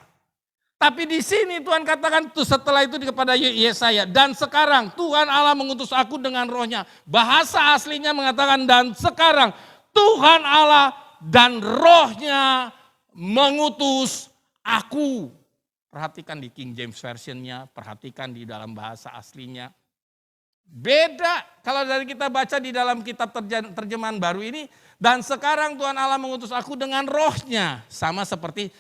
Tapi di sini Tuhan katakan setelah itu kepada Yesaya. Dan sekarang Tuhan Allah mengutus aku dengan rohnya. Bahasa aslinya mengatakan dan sekarang Tuhan Allah dan rohnya mengutus aku. Perhatikan di King James Version-nya, perhatikan di dalam bahasa aslinya. Beda kalau dari kita baca di dalam kitab terjemahan baru ini. Dan sekarang Tuhan Allah mengutus aku dengan rohnya. Sama seperti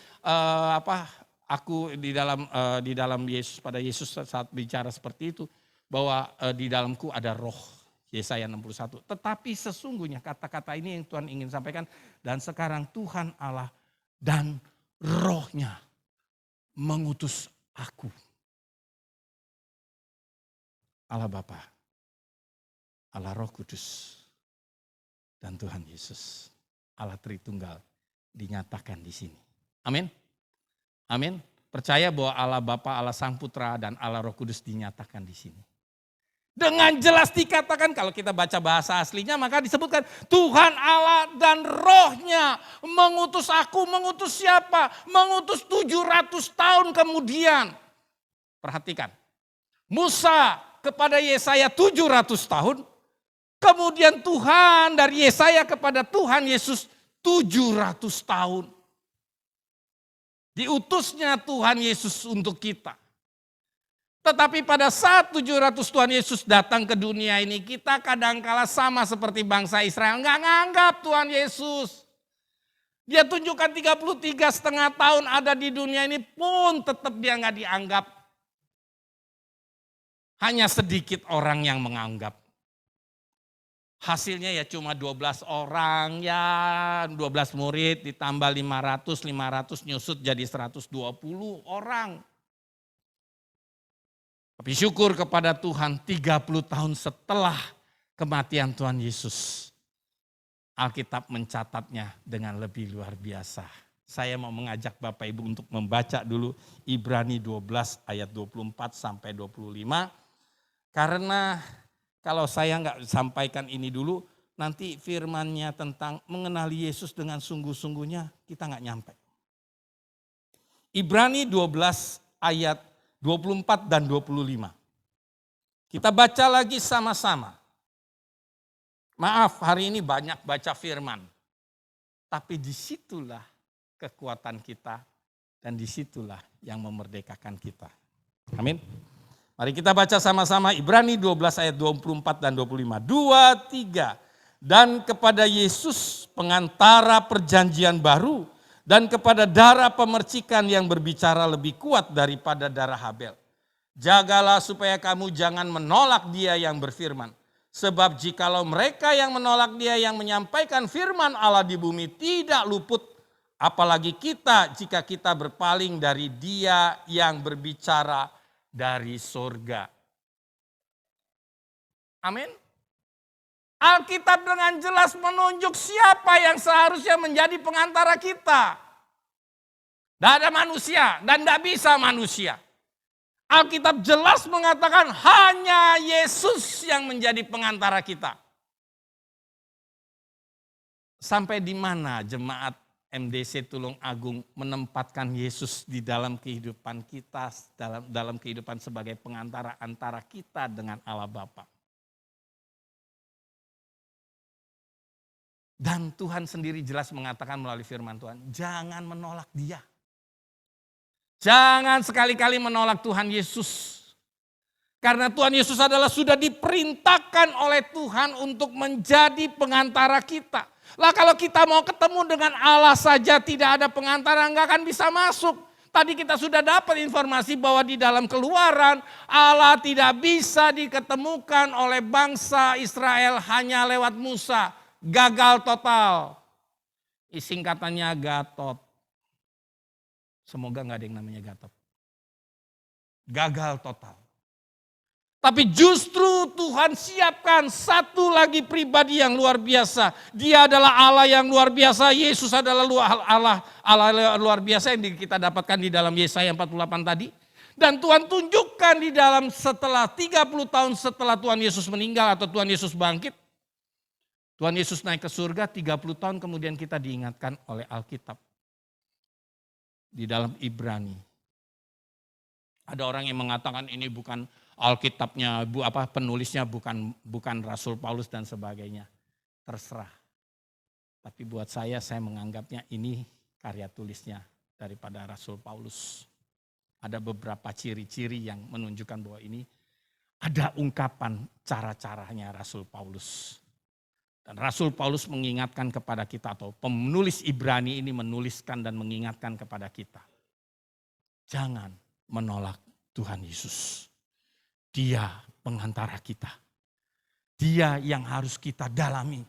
aku di dalam Yesus, pada Yesus saat bicara seperti itu. Bahwa di dalamku ada roh. Yesaya 61. Tetapi sesungguhnya kata-kata ini yang Tuhan ingin sampaikan. Dan sekarang Tuhan Allah dan rohnya mengutus aku. Allah Bapa, Allah Roh Kudus, dan Tuhan Yesus, Allah Tritunggal dinyatakan di sini. Amin. Amin. Percaya bahwa Allah Bapa, Allah Sang Putra, dan Allah Roh Kudus dinyatakan di sini. Dengan jelas dikatakan, kalau kita baca bahasa aslinya maka disebutkan Tuhan Allah dan rohnya mengutus aku. Mengutus siapa? Mengutus 700 tahun kemudian. Perhatikan. Musa kepada Yesaya 700 tahun. Kemudian Tuhan dari Yesaya kepada Tuhan Yesus 700 tahun. Diutusnya Tuhan Yesus untuk kita. Tetapi pada saat 700 Tuhan Yesus datang ke dunia ini, kita kadangkala sama seperti bangsa Israel. Nggak nganggap Tuhan Yesus. Dia tunjukkan 33,5 tahun ada di dunia ini pun tetap dia nggak dianggap. Hanya sedikit orang yang menganggap. Hasilnya ya cuma 12 orang, ya 12 murid ditambah 500 nyusut jadi 120 orang. Tapi syukur kepada Tuhan 30 tahun setelah kematian Tuhan Yesus. Alkitab mencatatnya dengan lebih luar biasa. Saya mau mengajak Bapak Ibu untuk membaca dulu Ibrani 12 ayat 24 sampai 25. Karena kalau saya nggak sampaikan ini dulu, nanti firman-Nya tentang mengenali Yesus dengan sungguh-sungguhnya kita nggak nyampe. Ibrani 12 ayat 24 dan 25. Kita baca lagi sama-sama. Maaf, hari ini banyak baca firman. Tapi disitulah kekuatan kita dan disitulah yang memerdekakan kita. Amin. Mari kita baca sama-sama Ibrani 12 ayat 24 dan 25. 2, 3. Dan kepada Yesus pengantara perjanjian baru dan kepada darah pemercikan yang berbicara lebih kuat daripada darah Habel. Jagalah supaya kamu jangan menolak Dia yang berfirman. Sebab jikalau mereka yang menolak Dia yang menyampaikan firman Allah di bumi tidak luput, apalagi kita jika kita berpaling dari Dia yang berbicara dari surga. Amin. Alkitab dengan jelas menunjuk siapa yang seharusnya menjadi pengantara kita. Tidak ada manusia dan tidak bisa manusia. Alkitab jelas mengatakan hanya Yesus yang menjadi pengantara kita. Sampai di mana jemaat MDC Tulung Agung menempatkan Yesus di dalam kehidupan kita, dalam kehidupan sebagai pengantara antara kita dengan Allah Bapa. Dan Tuhan sendiri jelas mengatakan melalui firman Tuhan, jangan menolak Dia. Jangan sekali-kali menolak Tuhan Yesus. Karena Tuhan Yesus adalah sudah diperintahkan oleh Tuhan untuk menjadi pengantara kita. Lah kalau kita mau ketemu dengan Allah saja tidak ada pengantara, enggak akan bisa masuk. Tadi kita sudah dapat informasi bahwa di dalam Keluaran Allah tidak bisa diketemukan oleh bangsa Israel hanya lewat Musa. Gagal total. Singkatannya Gatot. Semoga enggak ada yang namanya Gatot. Gagal total. Tapi justru Tuhan siapkan satu lagi pribadi yang luar biasa. Dia adalah Allah yang luar biasa. Yesus adalah Allah luar biasa yang kita dapatkan di dalam Yesaya 48 tadi. Dan Tuhan tunjukkan di dalam setelah 30 tahun setelah Tuhan Yesus meninggal atau Tuhan Yesus bangkit. Tuhan Yesus naik ke surga 30 tahun kemudian kita diingatkan oleh Alkitab. Di dalam Ibrani. Ada orang yang mengatakan ini bukan Alkitabnya, penulisnya bukan Rasul Paulus dan sebagainya. Terserah. Tapi buat saya menganggapnya ini karya tulisnya daripada Rasul Paulus. Ada beberapa ciri-ciri yang menunjukkan bahwa ini ada ungkapan cara-caranya Rasul Paulus. Dan Rasul Paulus mengingatkan kepada kita atau penulis Ibrani ini menuliskan dan mengingatkan kepada kita. Jangan menolak Tuhan Yesus. Dia pengantara kita. Dia yang harus kita dalami.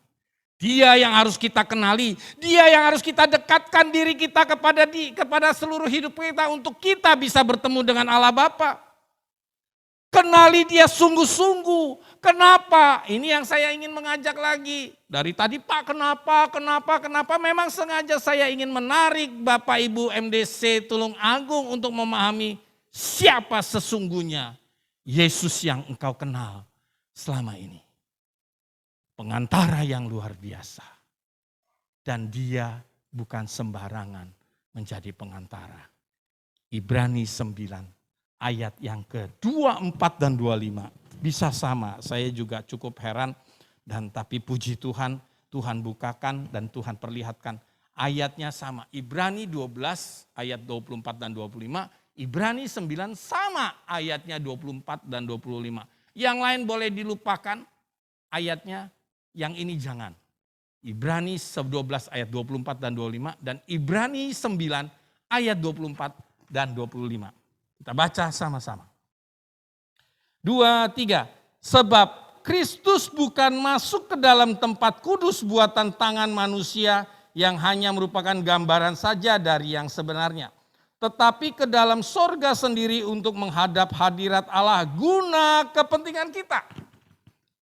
Dia yang harus kita kenali. Dia yang harus kita dekatkan diri kita kepada seluruh hidup kita untuk kita bisa bertemu dengan Allah Bapa. Kenali Dia sungguh-sungguh. Kenapa? Ini yang saya ingin mengajak lagi. Dari tadi Pak kenapa? Memang sengaja saya ingin menarik Bapak Ibu MDC Tulung Agung untuk memahami siapa sesungguhnya Yesus yang engkau kenal selama ini. Pengantara yang luar biasa. Dan Dia bukan sembarangan menjadi pengantara. Ibrani 9 ayat yang ke-24 dan 25. Bisa sama, saya juga cukup heran. Dan tapi puji Tuhan, Tuhan bukakan dan Tuhan perlihatkan ayatnya sama. Ibrani 12 ayat 24 dan 25. Ibrani 9 sama ayatnya 24 dan 25. Yang lain boleh dilupakan ayatnya, yang ini jangan. Ibrani 12 ayat 24 dan 25 dan Ibrani 9 ayat 24 dan 25. Kita baca sama-sama. 2, 3. Sebab Kristus bukan masuk ke dalam tempat kudus buatan tangan manusia yang hanya merupakan gambaran saja dari yang sebenarnya. Tetapi ke dalam sorga sendiri untuk menghadap hadirat Allah guna kepentingan kita.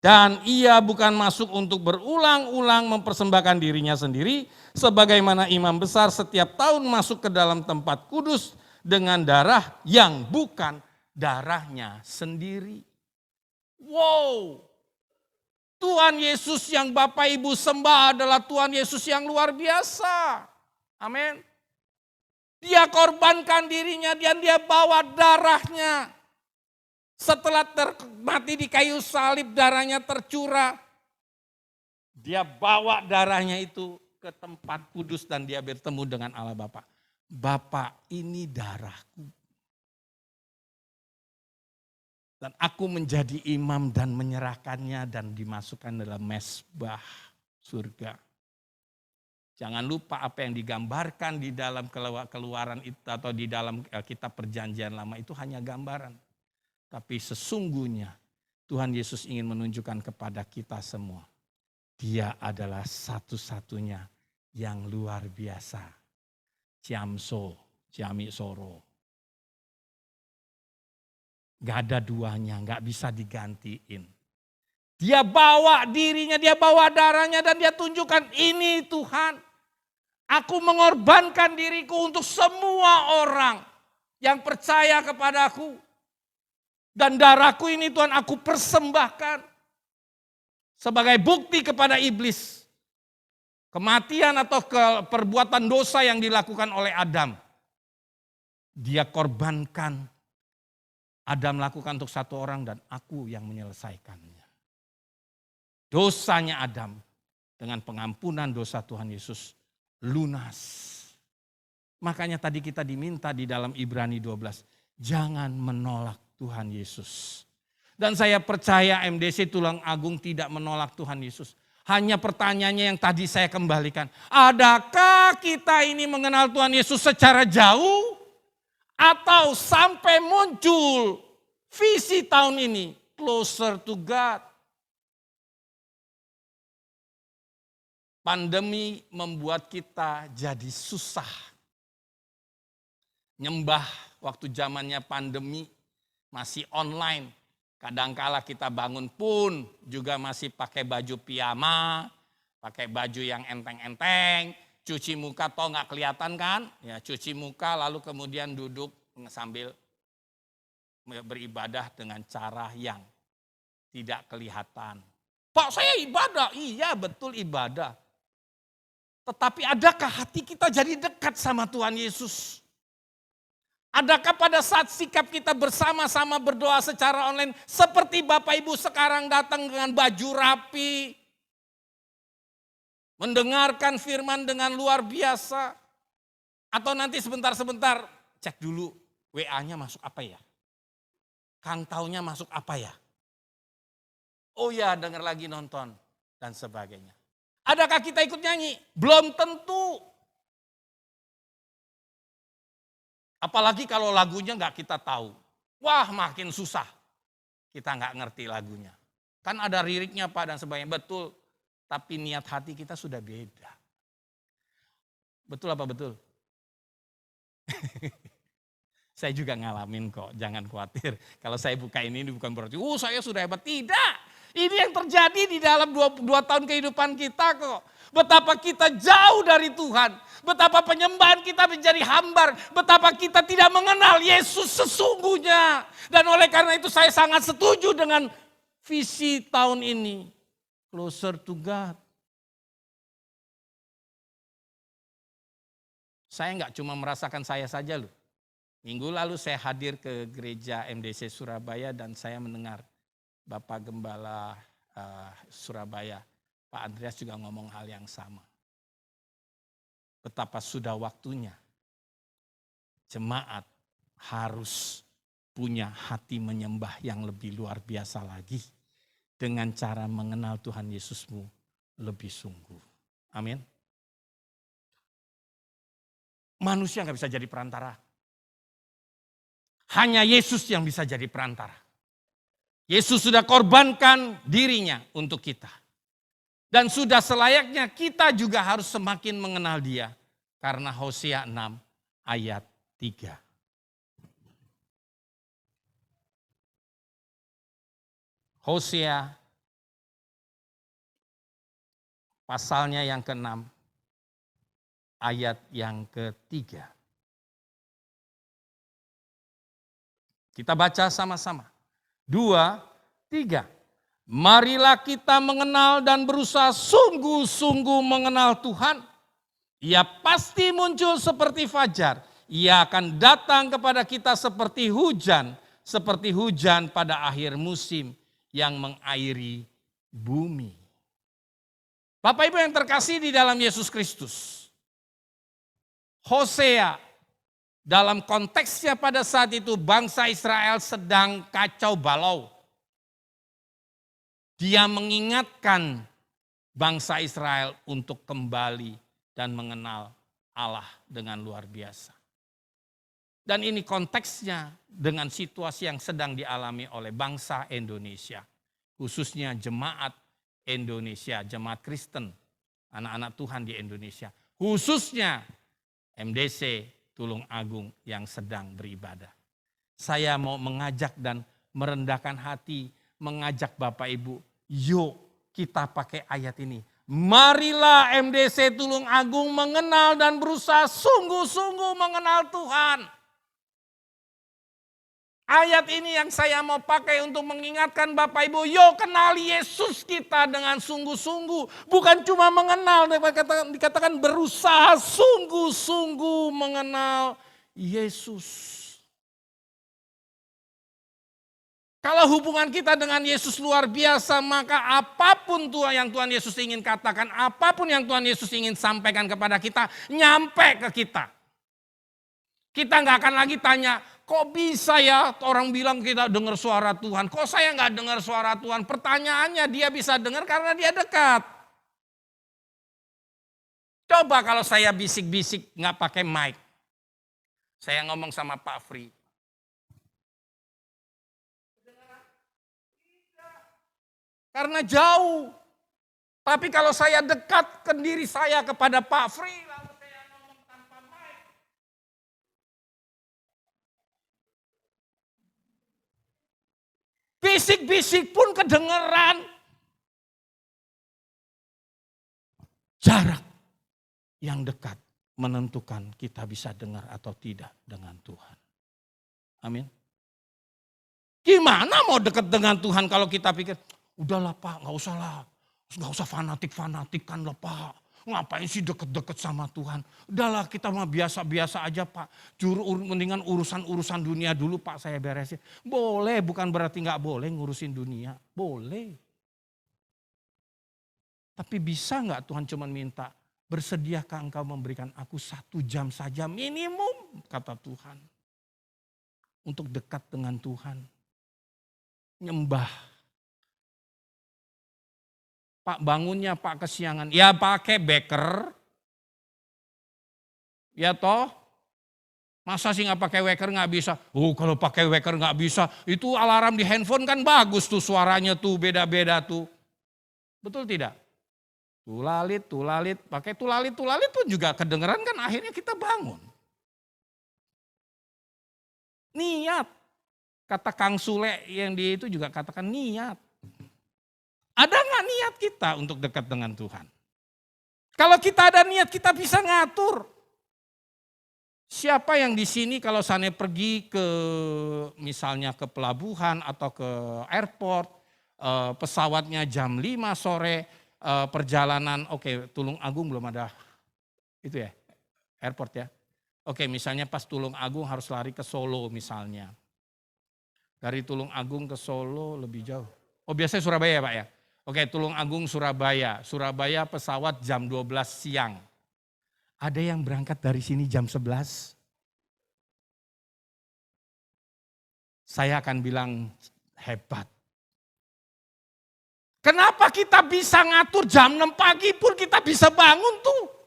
Dan ia bukan masuk untuk berulang-ulang mempersembahkan dirinya sendiri, sebagaimana imam besar setiap tahun masuk ke dalam tempat kudus dengan darah yang bukan darahnya sendiri. Wow, Tuhan Yesus yang Bapak Ibu sembah adalah Tuhan Yesus yang luar biasa. Amin. Dia korbankan dirinya dan dia bawa darahnya. Setelah mati di kayu salib, darahnya tercurah. Dia bawa darahnya itu ke tempat kudus dan dia bertemu dengan Allah Bapa. Bapa, ini darahku. Dan aku menjadi imam dan menyerahkannya dan dimasukkan dalam mezbah surga. Jangan lupa apa yang digambarkan di dalam keluaran itu atau di dalam kitab perjanjian lama itu hanya gambaran. Tapi sesungguhnya Tuhan Yesus ingin menunjukkan kepada kita semua. Dia adalah satu-satunya yang luar biasa. Ciamso, Ciami Soro. Gak ada duanya, gak bisa digantiin. Dia bawa dirinya, dia bawa darahnya dan dia tunjukkan ini Tuhan. Aku mengorbankan diriku untuk semua orang yang percaya kepadaku. Dan darahku ini Tuhan aku persembahkan sebagai bukti kepada iblis. Kematian atau perbuatan dosa yang dilakukan oleh Adam. Dia korbankan. Adam lakukan untuk satu orang dan aku yang menyelesaikannya. Dosanya Adam dengan pengampunan dosa Tuhan Yesus lunas. Makanya tadi kita diminta di dalam Ibrani 12. Jangan menolak Tuhan Yesus. Dan saya percaya MDC Tulang Agung tidak menolak Tuhan Yesus. Hanya pertanyaannya yang tadi saya kembalikan. Adakah kita ini mengenal Tuhan Yesus secara jauh? Atau sampai muncul visi tahun ini, closer to God. Pandemi membuat kita jadi susah. Nyembah waktu zamannya pandemi masih online. Kadangkala kita bangun pun juga masih pakai baju piyama, pakai baju yang enteng-enteng. Cuci muka toh nggak kelihatan kan? Ya cuci muka lalu kemudian duduk sambil beribadah dengan cara yang tidak kelihatan. Pak saya ibadah, iya betul ibadah. Tetapi adakah hati kita jadi dekat sama Tuhan Yesus? Adakah pada saat sikap kita bersama-sama berdoa secara online seperti Bapak Ibu sekarang datang dengan baju rapi, mendengarkan firman dengan luar biasa. Atau nanti sebentar-sebentar cek dulu WA-nya masuk apa ya? Kang taunya masuk apa ya? Oh ya dengar lagi nonton dan sebagainya. Adakah kita ikut nyanyi? Belum tentu. Apalagi kalau lagunya gak kita tahu. Wah makin susah. Kita gak ngerti lagunya. Kan ada liriknya Pak dan sebagainya. Betul. Tapi niat hati kita sudah beda. Betul apa betul? Saya juga ngalamin kok, jangan khawatir. Kalau saya buka ini bukan berarti, saya sudah hebat. Tidak, ini yang terjadi di dalam 2 tahun kehidupan kita kok. Betapa kita jauh dari Tuhan. Betapa penyembahan kita menjadi hambar. Betapa kita tidak mengenal Yesus sesungguhnya. Dan oleh karena itu saya sangat setuju dengan visi tahun ini. Closer to God. Saya nggak cuma merasakan saya saja loh. Minggu lalu saya hadir ke gereja MDC Surabaya dan saya mendengar Bapak Gembala Surabaya, Pak Andreas juga ngomong hal yang sama. betapa sudah waktunya jemaat harus punya hati menyembah yang lebih luar biasa lagi dengan cara mengenal Tuhan Yesusmu lebih sungguh. Amin. Manusia nggak bisa jadi perantara. Hanya Yesus yang bisa jadi perantara. Yesus sudah korbankan dirinya untuk kita. Dan sudah selayaknya kita juga harus semakin mengenal Dia. Karena Hosea 6 ayat 3. Hosea pasalnya yang ke-6 ayat yang ke-3. Kita baca sama-sama. 2, 3. Marilah kita mengenal dan berusaha sungguh-sungguh mengenal Tuhan. Ia pasti muncul seperti fajar. Ia akan datang kepada kita seperti hujan pada akhir musim yang mengairi bumi. Bapak Ibu yang terkasih di dalam Yesus Kristus. Hosea dalam konteksnya pada saat itu bangsa Israel sedang kacau balau. Dia mengingatkan bangsa Israel untuk kembali dan mengenal Allah dengan luar biasa. Dan ini konteksnya dengan situasi yang sedang dialami oleh bangsa Indonesia. Khususnya jemaat Indonesia, jemaat Kristen, anak-anak Tuhan di Indonesia. Khususnya MDC Tulung Agung yang sedang beribadah. Saya mau mengajak dan merendahkan hati, mengajak Bapak Ibu, yuk kita pakai ayat ini. Marilah MDC Tulung Agung mengenal dan berusaha sungguh-sungguh mengenal Tuhan. Ayat ini yang saya mau pakai untuk mengingatkan Bapak Ibu, yuk kenali Yesus kita dengan sungguh-sungguh. Bukan cuma mengenal, dikatakan berusaha sungguh-sungguh mengenal Yesus. Kalau hubungan kita dengan Yesus luar biasa, maka apapun yang Tuhan Yesus ingin katakan, apapun yang Tuhan Yesus ingin sampaikan kepada kita, nyampe ke kita. Kita nggak akan lagi tanya, kok bisa ya orang bilang kita dengar suara Tuhan, kok saya nggak dengar suara Tuhan? Pertanyaannya dia bisa dengar karena dia dekat. Coba kalau saya bisik-bisik nggak pakai mic. Saya ngomong sama Pak Fri. Karena jauh. Tapi kalau saya dekatkan diri saya kepada Pak Fri, lalu saya ngomong tanpa mic. Bisik-bisik pun kedengeran. Jarak yang dekat menentukan kita bisa dengar atau tidak dengan Tuhan. Amin. Gimana mau dekat dengan Tuhan kalau kita pikir, udahlah Pak, gak usah lah. Gak usah fanatik-fanatikan lah Pak. Ngapain sih deket-deket sama Tuhan. Udahlah kita mah biasa-biasa aja Pak. Mendingan urusan-urusan dunia dulu Pak saya beresin. Boleh, bukan berarti gak boleh ngurusin dunia. Boleh. Tapi bisa gak Tuhan cuma minta, bersediakah engkau memberikan aku 1 jam saja minimum, kata Tuhan. Untuk dekat dengan Tuhan. Nyembah. Pak bangunnya Pak kesiangan, ya pakai beker. Ya toh, masa sih nggak pakai weker nggak bisa? Oh kalau pakai weker nggak bisa, itu alarm di handphone kan bagus tuh suaranya tuh beda-beda tuh. Betul tidak? Tulalit, pakai tulalit pun juga kedengeran kan akhirnya kita bangun. Niat, kata Kang Sule yang di itu juga katakan niat. Ada nggak niat kita untuk dekat dengan Tuhan? Kalau kita ada niat, kita bisa ngatur. Siapa yang di sini kalau sana pergi ke misalnya ke pelabuhan atau ke airport, pesawatnya jam 5 sore, perjalanan, oke, Tulung Agung belum ada itu ya, airport ya. Oke, misalnya pas Tulung Agung harus lari ke Solo misalnya. Dari Tulung Agung ke Solo lebih jauh. Oh biasanya Surabaya ya Pak ya? Oke, Tulung Agung Surabaya. Surabaya pesawat jam 12 siang. Ada yang berangkat dari sini jam 11. Saya akan bilang hebat. Kenapa kita bisa ngatur jam 6 pagi pun kita bisa bangun tuh.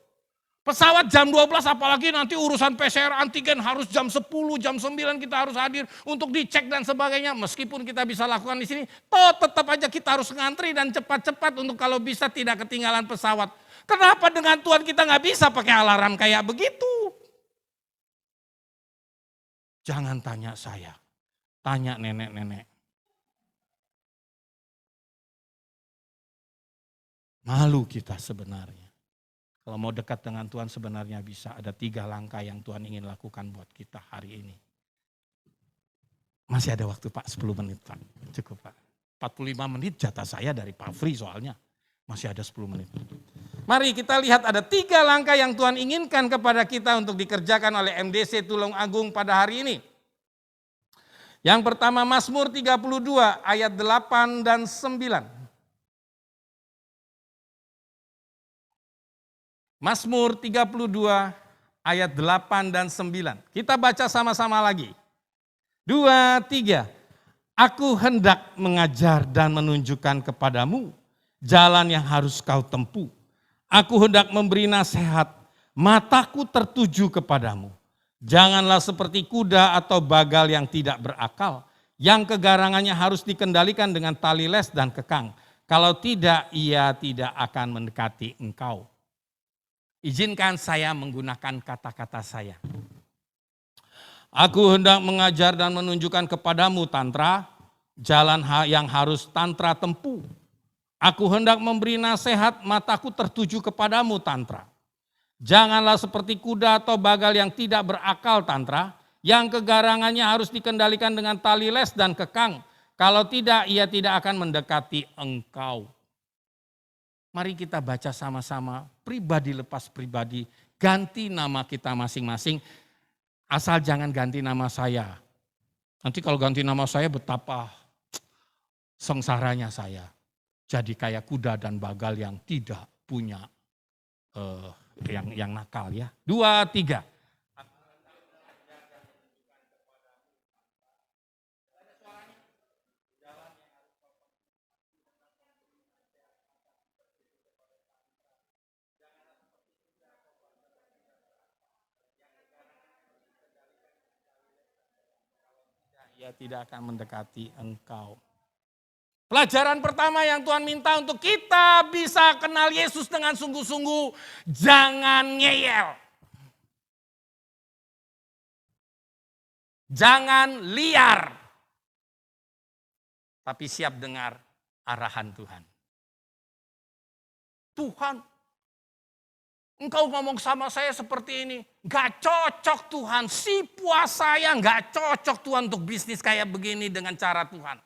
Pesawat jam 12 apalagi nanti urusan PCR antigen harus jam 10, jam 9 kita harus hadir untuk dicek dan sebagainya. Meskipun kita bisa lakukan di sini, toh tetap aja kita harus ngantri dan cepat-cepat untuk kalau bisa tidak ketinggalan pesawat. Kenapa dengan Tuhan kita nggak bisa pakai alarm kayak begitu? Jangan tanya saya, tanya nenek-nenek. Malu kita sebenarnya. Kalau mau dekat dengan Tuhan sebenarnya bisa. Ada 3 langkah yang Tuhan ingin lakukan buat kita hari ini. Masih ada waktu Pak, 10 menit Pak. Cukup Pak. 45 menit jatah saya dari Pak Fri soalnya. Masih ada 10 menit. Mari kita lihat ada 3 langkah yang Tuhan inginkan kepada kita untuk dikerjakan oleh MDC Tulung Agung pada hari ini. Yang pertama Mazmur 32 ayat 8 dan 9. Mazmur 32 ayat 8 dan 9. Kita baca sama-sama lagi. 2, 3. Aku hendak mengajar dan menunjukkan kepadamu jalan yang harus kau tempuh. Aku hendak memberi nasihat, mataku tertuju kepadamu. Janganlah seperti kuda atau bagal yang tidak berakal, yang kegarangannya harus dikendalikan dengan tali les dan kekang. Kalau tidak, ia tidak akan mendekati engkau. Izinkan saya menggunakan kata-kata saya. Aku hendak mengajar dan menunjukkan kepadamu tantra, jalan yang harus tantra tempuh. Aku hendak memberi nasihat, mataku tertuju kepadamu tantra. Janganlah seperti kuda atau bagal yang tidak berakal tantra, yang kegarangannya harus dikendalikan dengan tali les dan kekang. Kalau tidak, ia tidak akan mendekati engkau. Mari kita baca sama-sama, pribadi lepas pribadi, ganti nama kita masing-masing, asal jangan ganti nama saya. Nanti kalau ganti nama saya betapa sengsaranya saya. Jadi kayak kuda dan bagal yang tidak punya, yang nakal ya. 2, 3. Ia tidak akan mendekati engkau. Pelajaran pertama yang Tuhan minta untuk kita bisa kenal Yesus dengan sungguh-sungguh, jangan ngeyel. Jangan liar. Tapi siap dengar arahan Tuhan. Tuhan, engkau ngomong sama saya seperti ini. Gak cocok Tuhan, si puasa saya gak cocok Tuhan untuk bisnis kayak begini dengan cara Tuhan.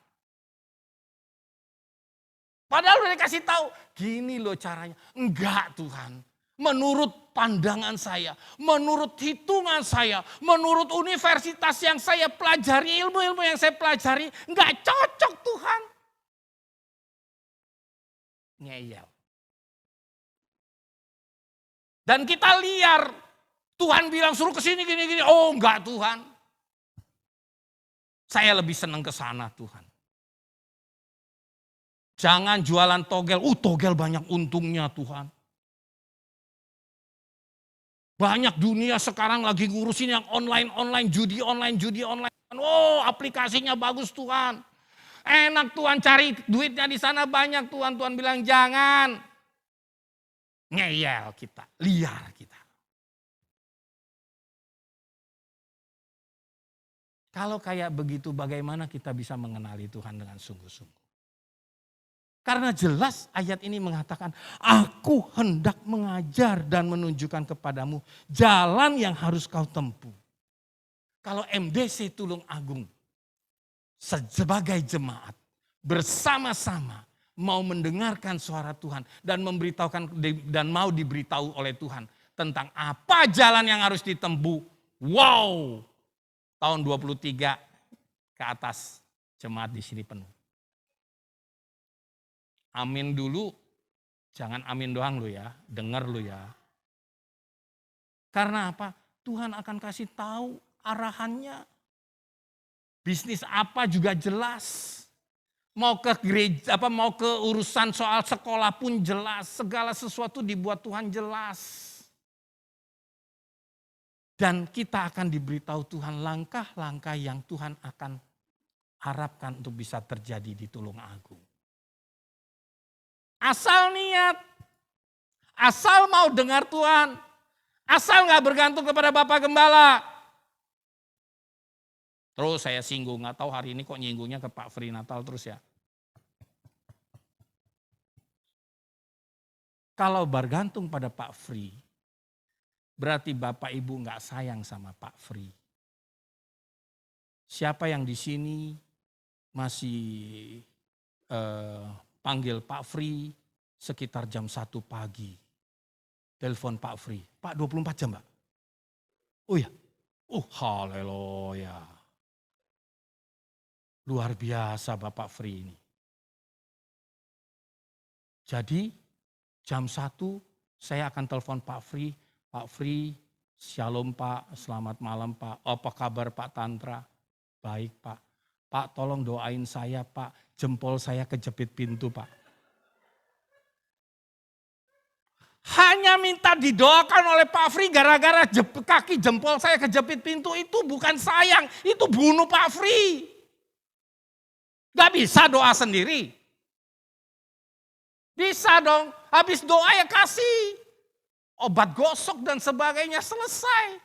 Padahal udah dikasih tahu, gini loh caranya. Enggak Tuhan, menurut pandangan saya, menurut hitungan saya, menurut universitas yang saya pelajari, ilmu-ilmu yang saya pelajari, enggak cocok Tuhan. Ngeyel. Dan kita liar, Tuhan bilang suruh ke sini gini-gini, oh enggak Tuhan. Saya lebih senang ke sana Tuhan. Jangan jualan togel, togel banyak untungnya Tuhan. Banyak dunia sekarang lagi ngurusin yang online, judi online. Oh aplikasinya bagus Tuhan. Enak Tuhan, cari duitnya di sana banyak Tuhan. Tuhan bilang jangan. Ngeyel kita, liar kita. Kalau kayak begitu bagaimana kita bisa mengenali Tuhan dengan sungguh-sungguh? Karena jelas ayat ini mengatakan, aku hendak mengajar dan menunjukkan kepadamu jalan yang harus kau tempuh. Kalau MDC Tulung Agung sebagai jemaat bersama-sama mau mendengarkan suara Tuhan dan memberitahukan dan mau diberitahu oleh Tuhan tentang apa jalan yang harus ditempuh. Wow, tahun 23 ke atas jemaat di sini penuh. Amin dulu, jangan amin doang lu ya, dengar lu ya. Karena apa? Tuhan akan kasih tahu arahannya. Bisnis apa juga jelas. Mau ke gereja, mau ke urusan soal sekolah pun jelas. Segala sesuatu dibuat Tuhan jelas. Dan kita akan diberitahu Tuhan langkah-langkah yang Tuhan akan harapkan untuk bisa terjadi di Tulungagung. Asal niat, asal mau dengar Tuhan, asal gak bergantung kepada Bapak Gembala. Terus saya singgung, gak tahu hari ini kok nyinggungnya ke Pak Fri Natal terus ya. Kalau bergantung pada Pak Fri, berarti Bapak Ibu gak sayang sama Pak Fri. Siapa yang di sini masih panggil Pak Fri sekitar jam 1 pagi. Telepon Pak Fri, Pak 24 jam Pak? Oh ya, haleluya. Luar biasa Bapak Fri ini. Jadi jam 1 saya akan telepon Pak Fri. Pak Fri, shalom Pak, selamat malam Pak. Apa kabar Pak Tantra? Baik Pak. Pak tolong doain saya Pak, jempol saya kejepit pintu Pak. Hanya minta didoakan oleh Pak Fri gara-gara kaki jempol saya kejepit pintu itu bukan sayang, itu bunuh Pak Fri. Gak bisa doa sendiri. Bisa dong, habis doa ya kasih. Obat gosok dan sebagainya selesai.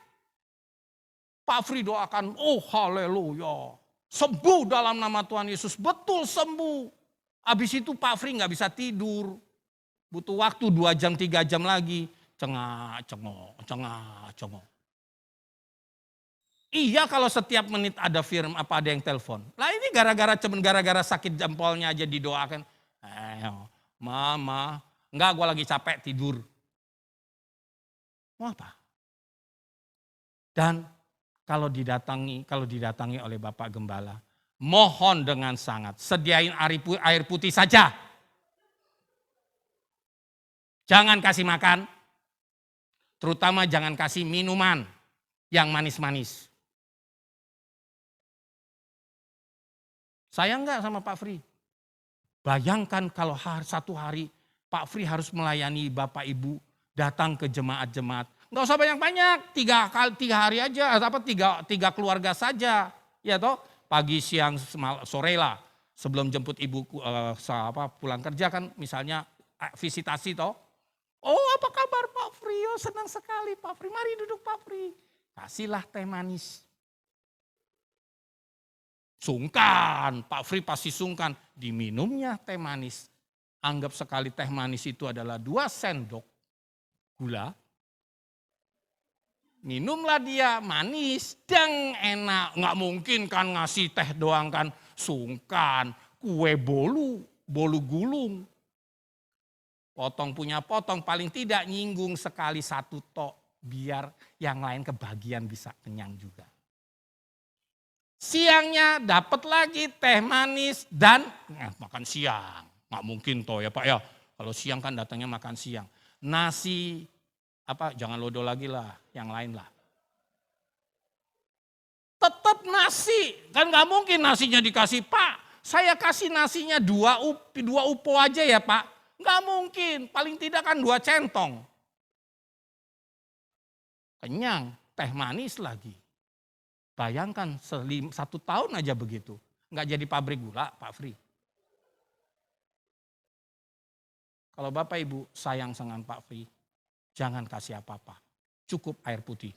Pak Fri doakan, haleluya. Sembuh dalam nama Tuhan Yesus, betul sembuh. Habis itu Pak Fri gak bisa tidur. Butuh waktu 2 jam, 3 jam lagi. Cengak-cengok. Iya kalau setiap menit ada firman ada yang telepon. Lah ini gara-gara sakit jempolnya aja didoakan. Mama, enggak gue lagi capek tidur. Mau apa? Dan kalau didatangi oleh Bapak Gembala, mohon dengan sangat sediain air putih saja. Jangan kasih makan, terutama jangan kasih minuman yang manis-manis. Sayang nggak sama Pak Fri? Bayangkan kalau satu hari Pak Fri harus melayani Bapak Ibu datang ke jemaat-jemaat. Nggak usah banyak-banyak, 3 hari aja, 3 keluarga saja. Ya toh, pagi, siang, sore lah. Sebelum jemput ibu pulang kerja kan misalnya visitasi toh. Oh apa kabar Pak Fri? Oh senang sekali Pak Fri, mari duduk Pak Fri. Kasihlah teh manis. Sungkan, Pak Fri pasti sungkan. Diminumnya teh manis. Anggap sekali teh manis itu adalah 2 sendok gula. Minumlah dia manis dan enak. Nggak mungkin kan ngasih teh doang kan. Sungkan, kue bolu gulung. Potong punya potong, paling tidak nyinggung sekali 1 tok. Biar yang lain kebagian bisa kenyang juga. Siangnya dapat lagi teh manis dan makan siang. Nggak mungkin toh ya Pak ya. Kalau siang kan datangnya makan siang. Nasi, jangan lodo lagi lah, yang lain lah. Tetap nasi, kan nggak mungkin nasinya dikasih Pak. Saya kasih nasinya 2 upo aja ya Pak. Nggak mungkin, paling tidak kan 2 centong. Kenyang, teh manis lagi. Bayangkan 1 tahun aja begitu. Nggak jadi pabrik gula Pak Fri. Kalau Bapak Ibu sayang dengan Pak Fri, jangan kasih apa-apa. Cukup air putih.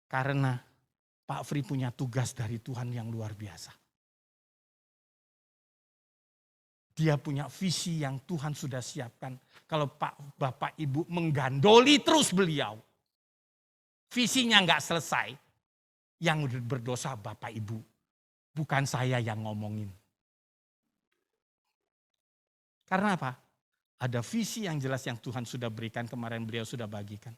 Karena Pak Fri punya tugas dari Tuhan yang luar biasa. Dia punya visi yang Tuhan sudah siapkan. Kalau Bapak Ibu menggandoli terus beliau. Visinya nggak selesai. Yang berdosa Bapak Ibu. Bukan saya yang ngomongin. Karena apa? Ada visi yang jelas yang Tuhan sudah berikan, kemarin beliau sudah bagikan.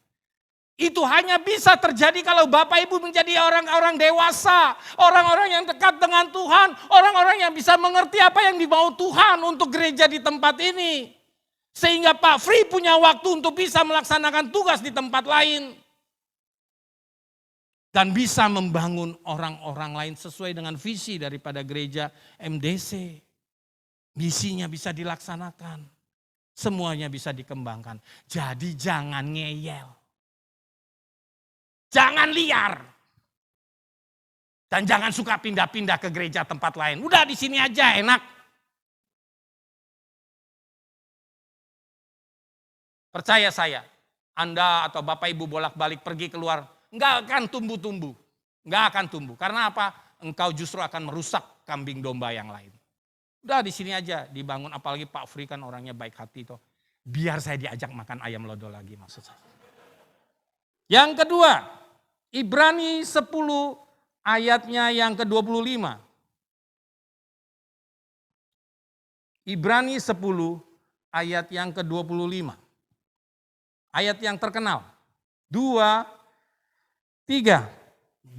Itu hanya bisa terjadi kalau Bapak Ibu menjadi orang-orang dewasa. Orang-orang yang dekat dengan Tuhan. Orang-orang yang bisa mengerti apa yang dimau Tuhan untuk gereja di tempat ini. Sehingga Pak Fri punya waktu untuk bisa melaksanakan tugas di tempat lain. Dan bisa membangun orang-orang lain sesuai dengan visi daripada gereja MDC. Misinya bisa dilaksanakan. Semuanya bisa dikembangkan. Jadi jangan ngeyel. Jangan liar. Dan jangan suka pindah-pindah ke gereja tempat lain. Udah di sini aja enak. Percaya saya, Anda atau Bapak Ibu bolak-balik pergi keluar, enggak akan tumbuh-tumbuh. Enggak akan tumbuh. Karena apa? Engkau justru akan merusak kambing domba yang lain. Udah di sini aja dibangun, apalagi Pak Fri kan orangnya baik hati toh. Biar saya diajak makan ayam lodo lagi maksud saya. Yang kedua, Ibrani 10 ayatnya yang ke-25. Ibrani 10 ayat yang ke-25. Ayat yang terkenal. 2, 3.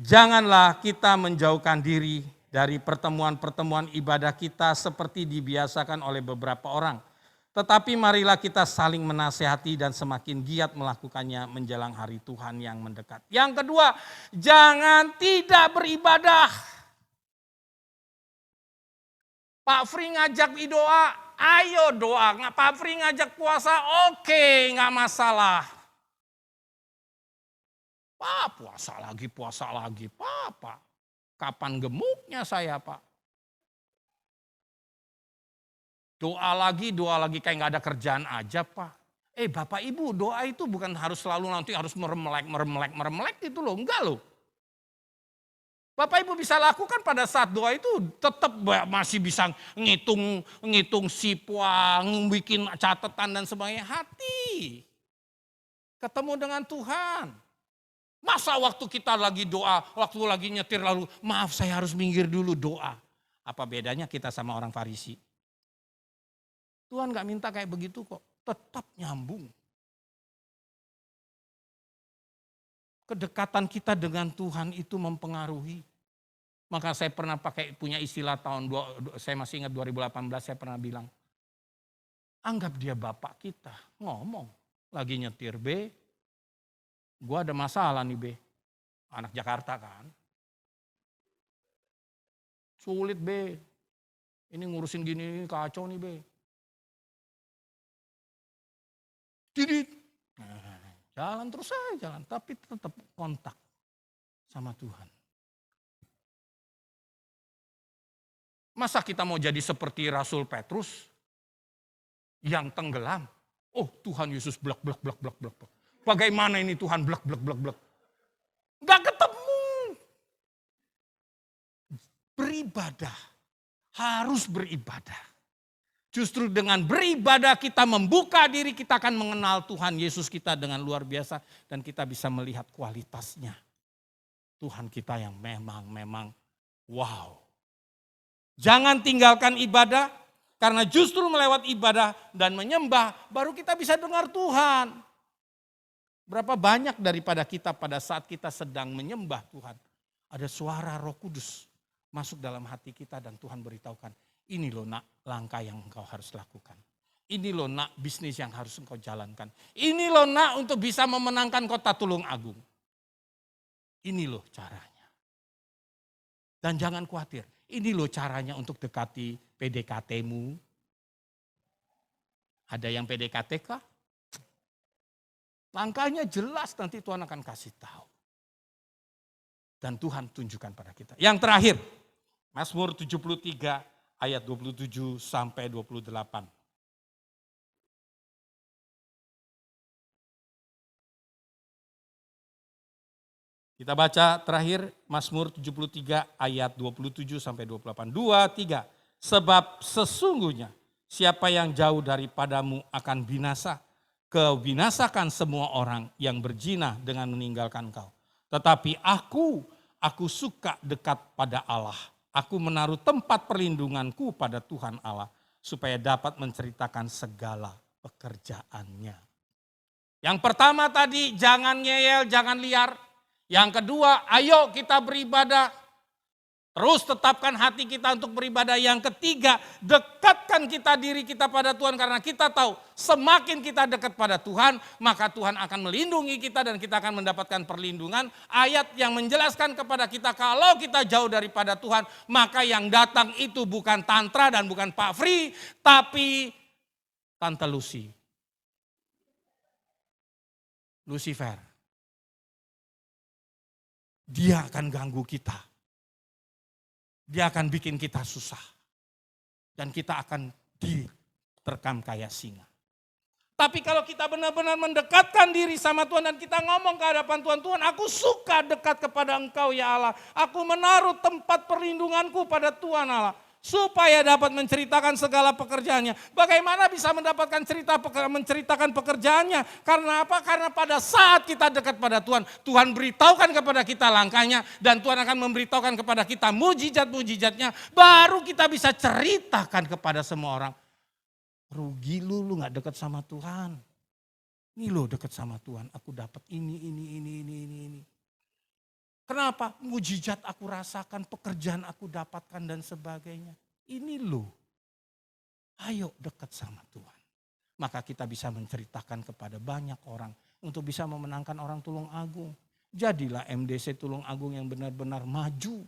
Janganlah kita menjauhkan diri dari pertemuan-pertemuan ibadah kita seperti dibiasakan oleh beberapa orang. Tetapi marilah kita saling menasehati dan semakin giat melakukannya menjelang hari Tuhan yang mendekat. Yang kedua, jangan tidak beribadah. Pak Fri ngajak doa, ayo doa. Pak Fri ngajak puasa, oke, nggak masalah. Pak, puasa lagi, Pak. Kapan gemuknya saya, Pak? Doa lagi kayak nggak ada kerjaan aja, Pak. Bapak Ibu, doa itu bukan harus selalu nanti harus meremelek gitu loh, enggak loh. Bapak Ibu bisa lakukan pada saat doa itu tetap masih bisa ngitung sipuang, bikin catatan dan sebagainya. Hati. Ketemu dengan Tuhan. Masa waktu kita lagi doa, waktu lagi nyetir lalu maaf saya harus minggir dulu doa. Apa bedanya kita sama orang Farisi? Tuhan gak minta kayak begitu kok, tetap nyambung. Kedekatan kita dengan Tuhan itu mempengaruhi. Maka saya pernah punya istilah saya masih ingat 2018 saya pernah bilang. Anggap dia bapak kita, ngomong. Lagi nyetir B, gue ada masalah nih B. Anak Jakarta kan. Sulit B, ini ngurusin gini kacau nih B. Jalan terus saja jalan, tapi tetap kontak sama Tuhan. Masa kita mau jadi seperti Rasul Petrus yang tenggelam? Oh Tuhan Yesus blek. Bagaimana ini Tuhan blek. Gak ketemu. Beribadah, harus beribadah. Justru dengan beribadah kita membuka diri, kita akan mengenal Tuhan Yesus kita dengan luar biasa. Dan kita bisa melihat kualitasnya. Tuhan kita yang memang wow. Jangan tinggalkan ibadah, karena justru melewat ibadah dan menyembah, baru kita bisa dengar Tuhan. Berapa banyak daripada kita pada saat kita sedang menyembah Tuhan, ada suara Roh Kudus masuk dalam hati kita dan Tuhan beritahukan, ini loh nak langkah yang engkau harus lakukan. Ini loh nak bisnis yang harus engkau jalankan. Ini loh nak untuk bisa memenangkan kota Tulung Agung. Ini loh caranya. Dan jangan khawatir, ini loh caranya untuk dekati PDKT-mu. Ada yang PDKT kah? Langkahnya jelas, nanti Tuhan akan kasih tahu. Dan Tuhan tunjukkan pada kita. Yang terakhir, Mazmur 73 ayat 27 sampai 28. Kita baca terakhir Mazmur 73 ayat 27 sampai 28. 2, 3. Sebab sesungguhnya siapa yang jauh daripadamu akan binasa. Kau binasakan semua orang yang berzina dengan meninggalkan kau. Tetapi aku suka dekat pada Allah. Aku menaruh tempat perlindunganku pada Tuhan Allah. Supaya dapat menceritakan segala pekerjaannya. Yang pertama tadi, jangan ngeyel, jangan liar. Yang kedua, ayo kita beribadah. Terus tetapkan hati kita untuk beribadah. Yang ketiga, dekatkan diri kita pada Tuhan. Karena kita tahu semakin kita dekat pada Tuhan, maka Tuhan akan melindungi kita dan kita akan mendapatkan perlindungan. Ayat yang menjelaskan kepada kita kalau kita jauh daripada Tuhan, maka yang datang itu bukan Tantra dan bukan Pak Fri, tapi Tante Lucy. Lucifer. Dia akan ganggu kita. Dia akan bikin kita susah. Dan kita akan diterkam kayak singa. Tapi kalau kita benar-benar mendekatkan diri sama Tuhan dan kita ngomong ke hadapan Tuhan, Tuhan aku suka dekat kepada Engkau ya Allah. Aku menaruh tempat perlindunganku pada Tuhan Allah. Supaya dapat menceritakan segala pekerjaannya. Bagaimana bisa mendapatkan menceritakan pekerjaannya? Karena apa? Karena pada saat kita dekat pada Tuhan, Tuhan beritahukan kepada kita langkahnya dan Tuhan akan memberitahukan kepada kita mujizat-mujizatnya. Baru kita bisa ceritakan kepada semua orang. Rugi lu gak dekat sama Tuhan. Ini lo dekat sama Tuhan, aku dapat ini. Kenapa? Mujizat aku rasakan, pekerjaan aku dapatkan dan sebagainya. Ini loh. Ayo dekat sama Tuhan. Maka kita bisa menceritakan kepada banyak orang untuk bisa memenangkan orang Tulung Agung. Jadilah MDC Tulung Agung yang benar-benar maju.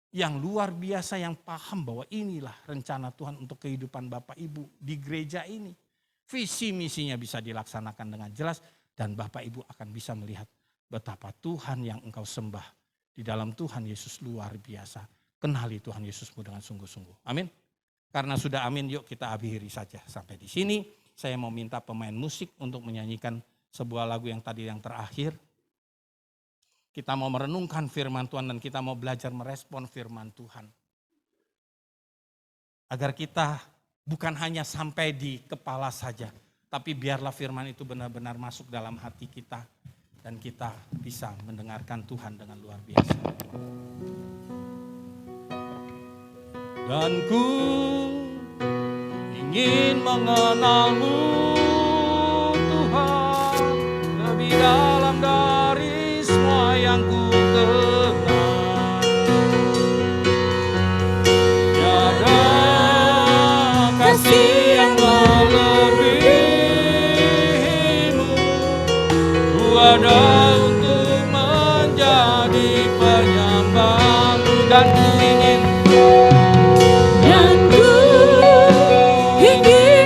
Yang luar biasa, yang paham bahwa inilah rencana Tuhan untuk kehidupan Bapak Ibu di gereja ini. Visi misinya bisa dilaksanakan dengan jelas dan Bapak Ibu akan bisa melihat betapa Tuhan yang engkau sembah di dalam Tuhan Yesus luar biasa. Kenali Tuhan Yesusmu dengan sungguh-sungguh. Amin. Karena sudah amin, yuk kita akhiri saja sampai di sini. Saya mau minta pemain musik untuk menyanyikan sebuah lagu yang tadi yang terakhir. Kita mau merenungkan firman Tuhan dan kita mau belajar merespon firman Tuhan. Agar kita bukan hanya sampai di kepala saja, tapi biarlah firman itu benar-benar masuk dalam hati kita. Dan kita bisa mendengarkan Tuhan dengan luar biasa. Dan ku ingin mengenalmu Tuhan lebih dalam dari semua yang ku kenal. Tiada kasih yang melebihimu. Ku ada untuk menjadi penyembahmu dan ku ingin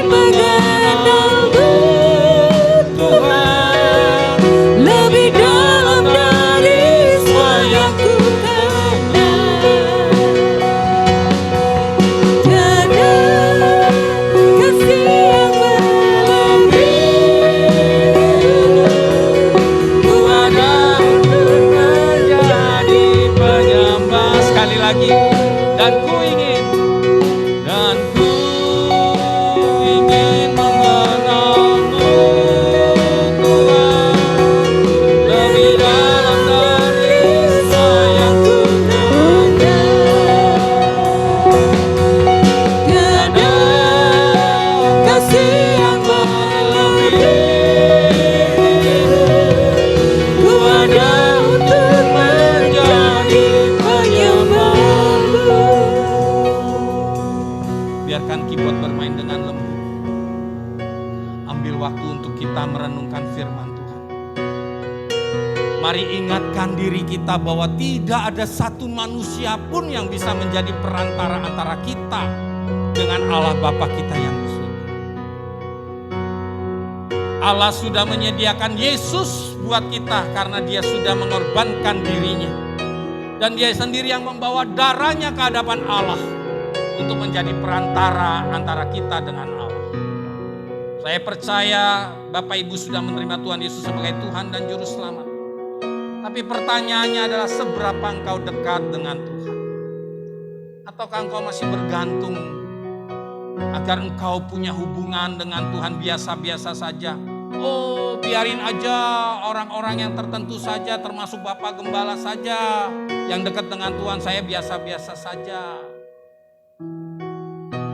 mengenalmu Tuhan lebih dalam dari semua yang ku kenal. Tiada kasih yang melebihimu. Ku ada untuk menjadi penyembah. Sekali lagi. Dan ku ingin mengenalmu Tuhan lebih dalam dari semua yang ku kenal. Tiada kasih yang melebihimu. Ku ada untuk menjadi penyembahmu. Biarkan keyboard bermain dengan lembut. Ambil waktu untuk kita merenungkan firman Tuhan. Mari ingatkan diri kita bahwa tidak ada satu manusia pun yang bisa menjadi perantara antara kita dengan Allah Bapa kita yang di surga. Allah sudah menyediakan Yesus buat kita karena Dia sudah mengorbankan dirinya. Dan Dia sendiri yang membawa darahnya ke hadapan Allah untuk menjadi perantara antara kita dengan Allah. Saya percaya Bapak Ibu sudah menerima Tuhan Yesus sebagai Tuhan dan Juru Selamat. Tapi pertanyaannya adalah seberapa engkau dekat dengan Tuhan? Ataukah engkau masih bergantung agar engkau punya hubungan dengan Tuhan biasa-biasa saja? Oh, biarin aja orang-orang yang tertentu saja, termasuk Bapak Gembala saja yang dekat dengan Tuhan, saya biasa-biasa saja.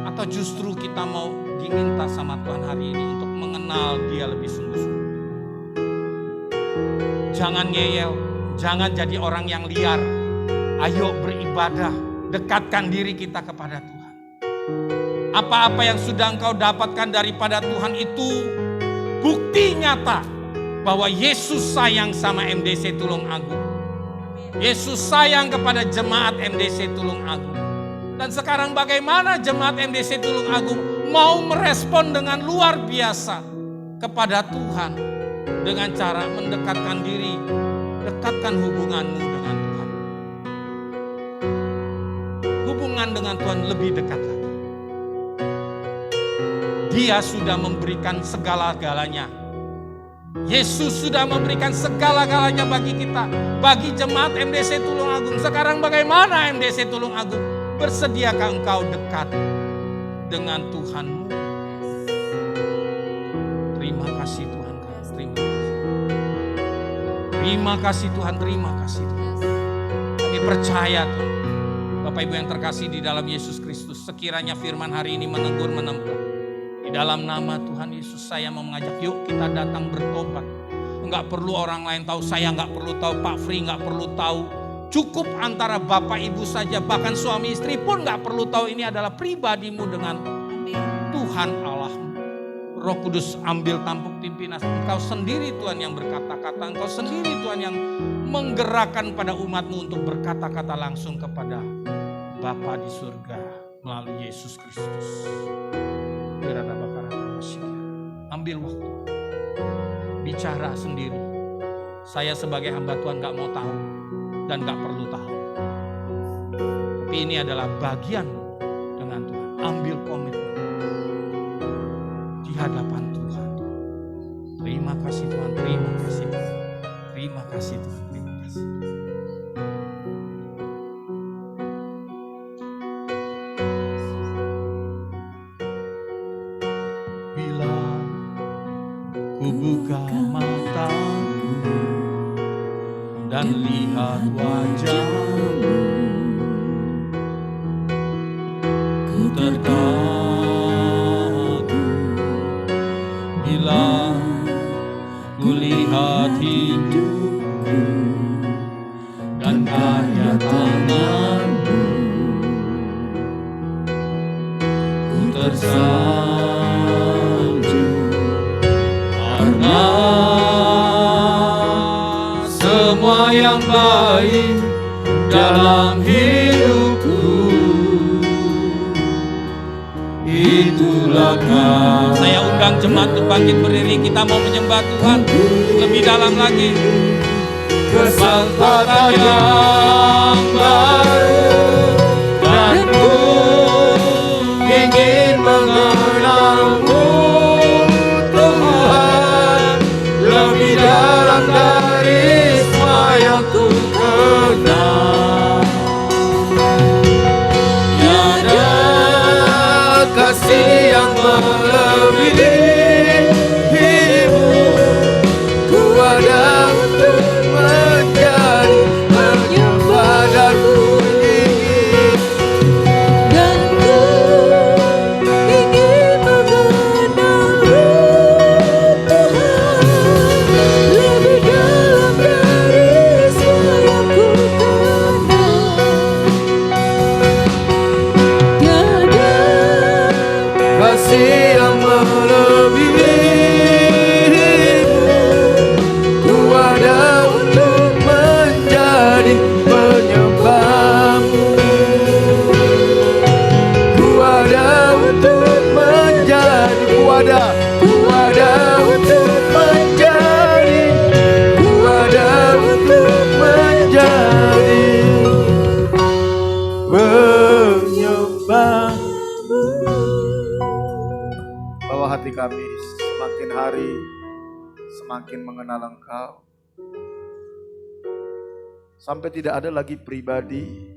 Atau justru kita mau diminta sama Tuhan hari ini untuk mengenal Dia lebih sungguh-sungguh. Jangan ngeyel, jangan jadi orang yang liar. Ayo beribadah, dekatkan diri kita kepada Tuhan. Apa-apa yang sudah engkau dapatkan daripada Tuhan itu bukti nyata bahwa Yesus sayang sama MDC Tulung Agung. Yesus sayang kepada jemaat MDC Tulung Agung. Dan sekarang bagaimana jemaat MDC Tulung Agung mau merespon dengan luar biasa kepada Tuhan dengan cara mendekatkan diri, dekatkan hubunganmu dengan Tuhan. Hubungan dengan Tuhan lebih dekat lagi. Dia sudah memberikan segala-galanya. Yesus sudah memberikan segala-galanya bagi kita, bagi jemaat MDC Tulung Agung. Sekarang bagaimana MDC Tulung Agung? Bersediakah engkau dekat dengan Tuhanmu? Terima kasih Tuhan, terima kasih. Terima kasih Tuhan, terima kasih Tuhan. Kami percaya Tuhan, Bapak Ibu yang terkasih di dalam Yesus Kristus, sekiranya firman hari ini menegur, menempa. Di dalam nama Tuhan Yesus saya mau mengajak, yuk kita datang bertobat. Enggak perlu orang lain tahu, saya enggak perlu tahu, Pak Fri enggak perlu tahu. Cukup antara Bapak Ibu saja, bahkan suami istri pun enggak perlu tahu ini adalah pribadimu dengan Tuhan Allahmu. Roh Kudus ambil tampuk pimpinan, engkau sendiri Tuhan yang berkata-kata, engkau sendiri Tuhan yang menggerakkan pada umatmu untuk berkata-kata langsung kepada Bapa di surga melalui Yesus Kristus. Ambil waktu, bicara sendiri. Saya sebagai hamba Tuhan gak mau tahu dan gak perlu tahu. Tapi ini adalah bagian dengan Tuhan. Ambil komitmen di hadapan Tuhan. Terima kasih Tuhan, terima kasih Tuhan. Terima kasih Tuhan, terima kasih. Buka mataku dan lihat wajahmu, ku terkagum bila ku lihat hidupku dan karya tanganmu, ku tersanjung karena semua yang baik dalam hidupku itulah kau. Saya undang jemaat untuk bangkit berdiri, kita mau menyembah Tuhan lebih dalam lagi. Kesempatan yang baru dan ku ingin mengenalmu lebih dalam dari semua yang ku kenal. Tiada kasih yang melebihimu, ku ada untuk menjadi penyembah dan ku ingin, Dan ku ingin mengenalmu Tuhan, lebih dalam dari semua yang ku kenal. Tiada kasih yang melebihimu, ku ada untuk menjadi penyembahmu, ku ada untuk menjadi, ku ada untuk menjadi, ku ada untuk menjadi penyembahmu. Bahwa hati kami semakin hari semakin mengenal Engkau, sampai tidak ada lagi pribadi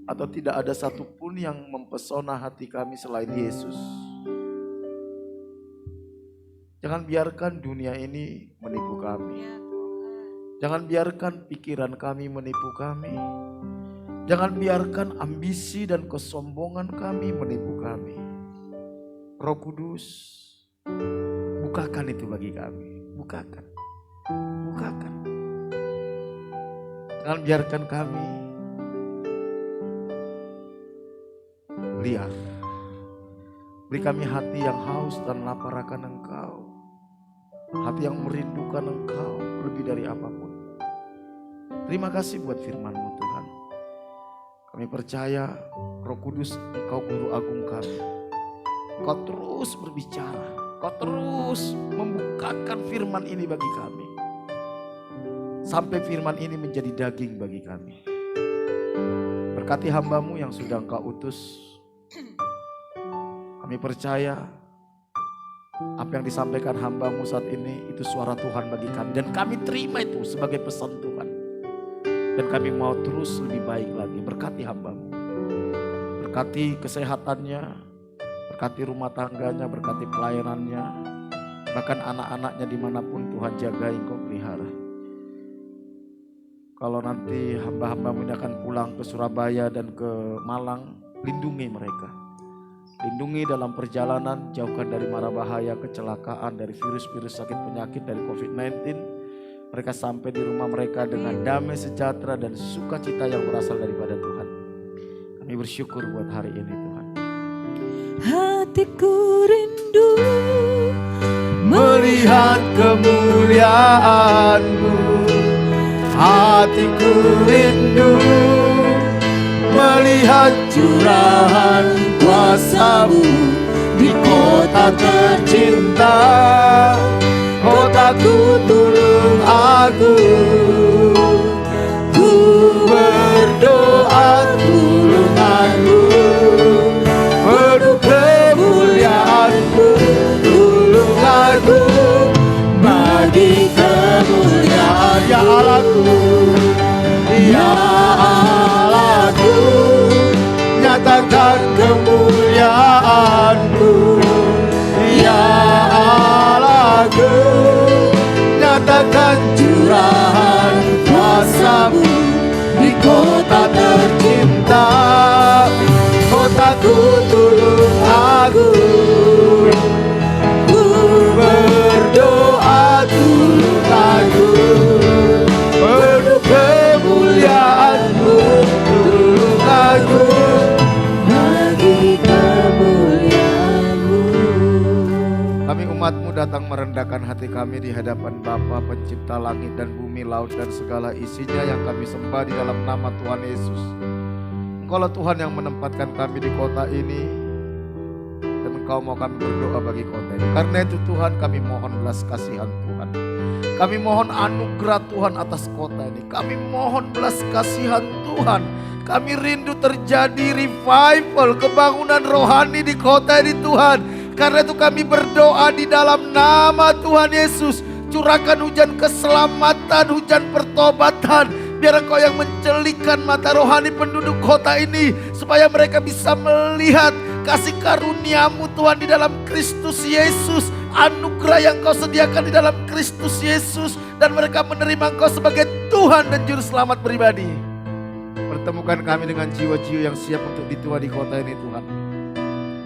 atau tidak ada satupun yang mempesona hati kami selain Yesus. Jangan biarkan dunia ini menipu kami. Jangan biarkan pikiran kami menipu kami. Jangan biarkan ambisi dan kesombongan kami menipu kami. Roh Kudus, bukakan itu bagi kami. Bukakan. Jangan biarkan kami liar. Beri kami hati yang haus dan lapar akan Engkau. Hati yang merindukan Engkau lebih dari apapun. Terima kasih buat firman-Mu Tuhan. Kami percaya Roh Kudus Engkau guru agung kami. Engkau terus berbicara. Engkau terus membukakan firman ini bagi kami. Sampai firman ini menjadi daging bagi kami. Berkati hamba-Mu yang sudah Engkau utus. Kami percaya apa yang disampaikan hamba-Mu saat ini itu suara Tuhan bagi kami. Dan kami terima itu sebagai pesan Tuhan. Dan kami mau terus lebih baik lagi. Berkati hamba-Mu. Berkati kesehatannya. Berkati rumah tangganya. Berkati pelayanannya. Bahkan anak-anaknya dimanapun Tuhan jagai, Engkau pelihara. Kalau nanti hamba-hamba-Mu ini akan pulang ke Surabaya dan ke Malang, lindungi mereka. Lindungi dalam perjalanan, jauhkan dari mara bahaya, kecelakaan, dari virus-virus sakit penyakit, dari COVID-19. Mereka sampai di rumah mereka dengan damai sejahtera dan sukacita yang berasal daripada Tuhan. Kami bersyukur buat hari ini Tuhan. Hatiku rindu Melihat kemuliaan-Mu. Hatiku rindu melihat curahan kuasa-Mu di kota tercinta, kotaku tulung agung. Ku berdoa tulungan-Mu, penuh kemuliaan-Mu, tulung agung bagi kemuliaan ya Allahku, ya Allahku. Nyatakan kemuliaan-Mu ya Allahku. Nyatakan curahan kuasa-Mu di kota tercinta, kotaku tulung agung. Ku berdoa tulung agung, penuh kemuliaan-Mu, tulung agung bagi kemuliaan-Mu. Kami umat-Mu datang merendahkan hati kami di hadapan Bapa pencipta langit dan bumi, laut dan segala isinya yang kami sembah di dalam nama Tuhan Yesus. Engkaulah Tuhan yang menempatkan kami di kota ini, dan Engkau mau kami berdoa bagi kota ini. Karena itu Tuhan, kami mohon belas kasihan Tuhan. Kami mohon anugerah Tuhan atas kota ini. Kami mohon belas kasihan Tuhan. Kami rindu terjadi revival, kebangunan rohani di kota ini Tuhan. Karena itu kami berdoa di dalam nama Tuhan Yesus. Curahkan hujan keselamatan, hujan pertobatan. Biar Engkau yang mencelikan mata rohani penduduk kota ini, supaya mereka bisa melihat kasih karunia-Mu Tuhan di dalam Kristus Yesus. Anugerah yang Kau sediakan di dalam Kristus Yesus. Dan mereka menerima Engkau sebagai Tuhan dan Juru Selamat pribadi. Pertemukan kami dengan jiwa-jiwa yang siap untuk dituai di kota ini Tuhan.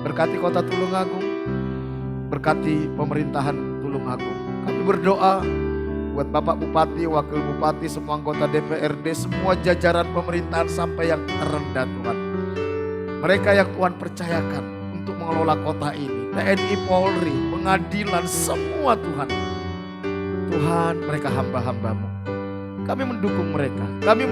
Berkati kota Tulungagung. Berkati pemerintahan Tulungagung. Kami berdoa buat Bapak Bupati, Wakil Bupati, semua anggota DPRD, semua jajaran pemerintahan sampai yang terendah Tuhan. Mereka yang Tuhan percayakan untuk mengelola kota ini, TNI, Polri, pengadilan, semua Tuhan. Tuhan, mereka hamba-hamba-Mu. Kami mendukung mereka. Kami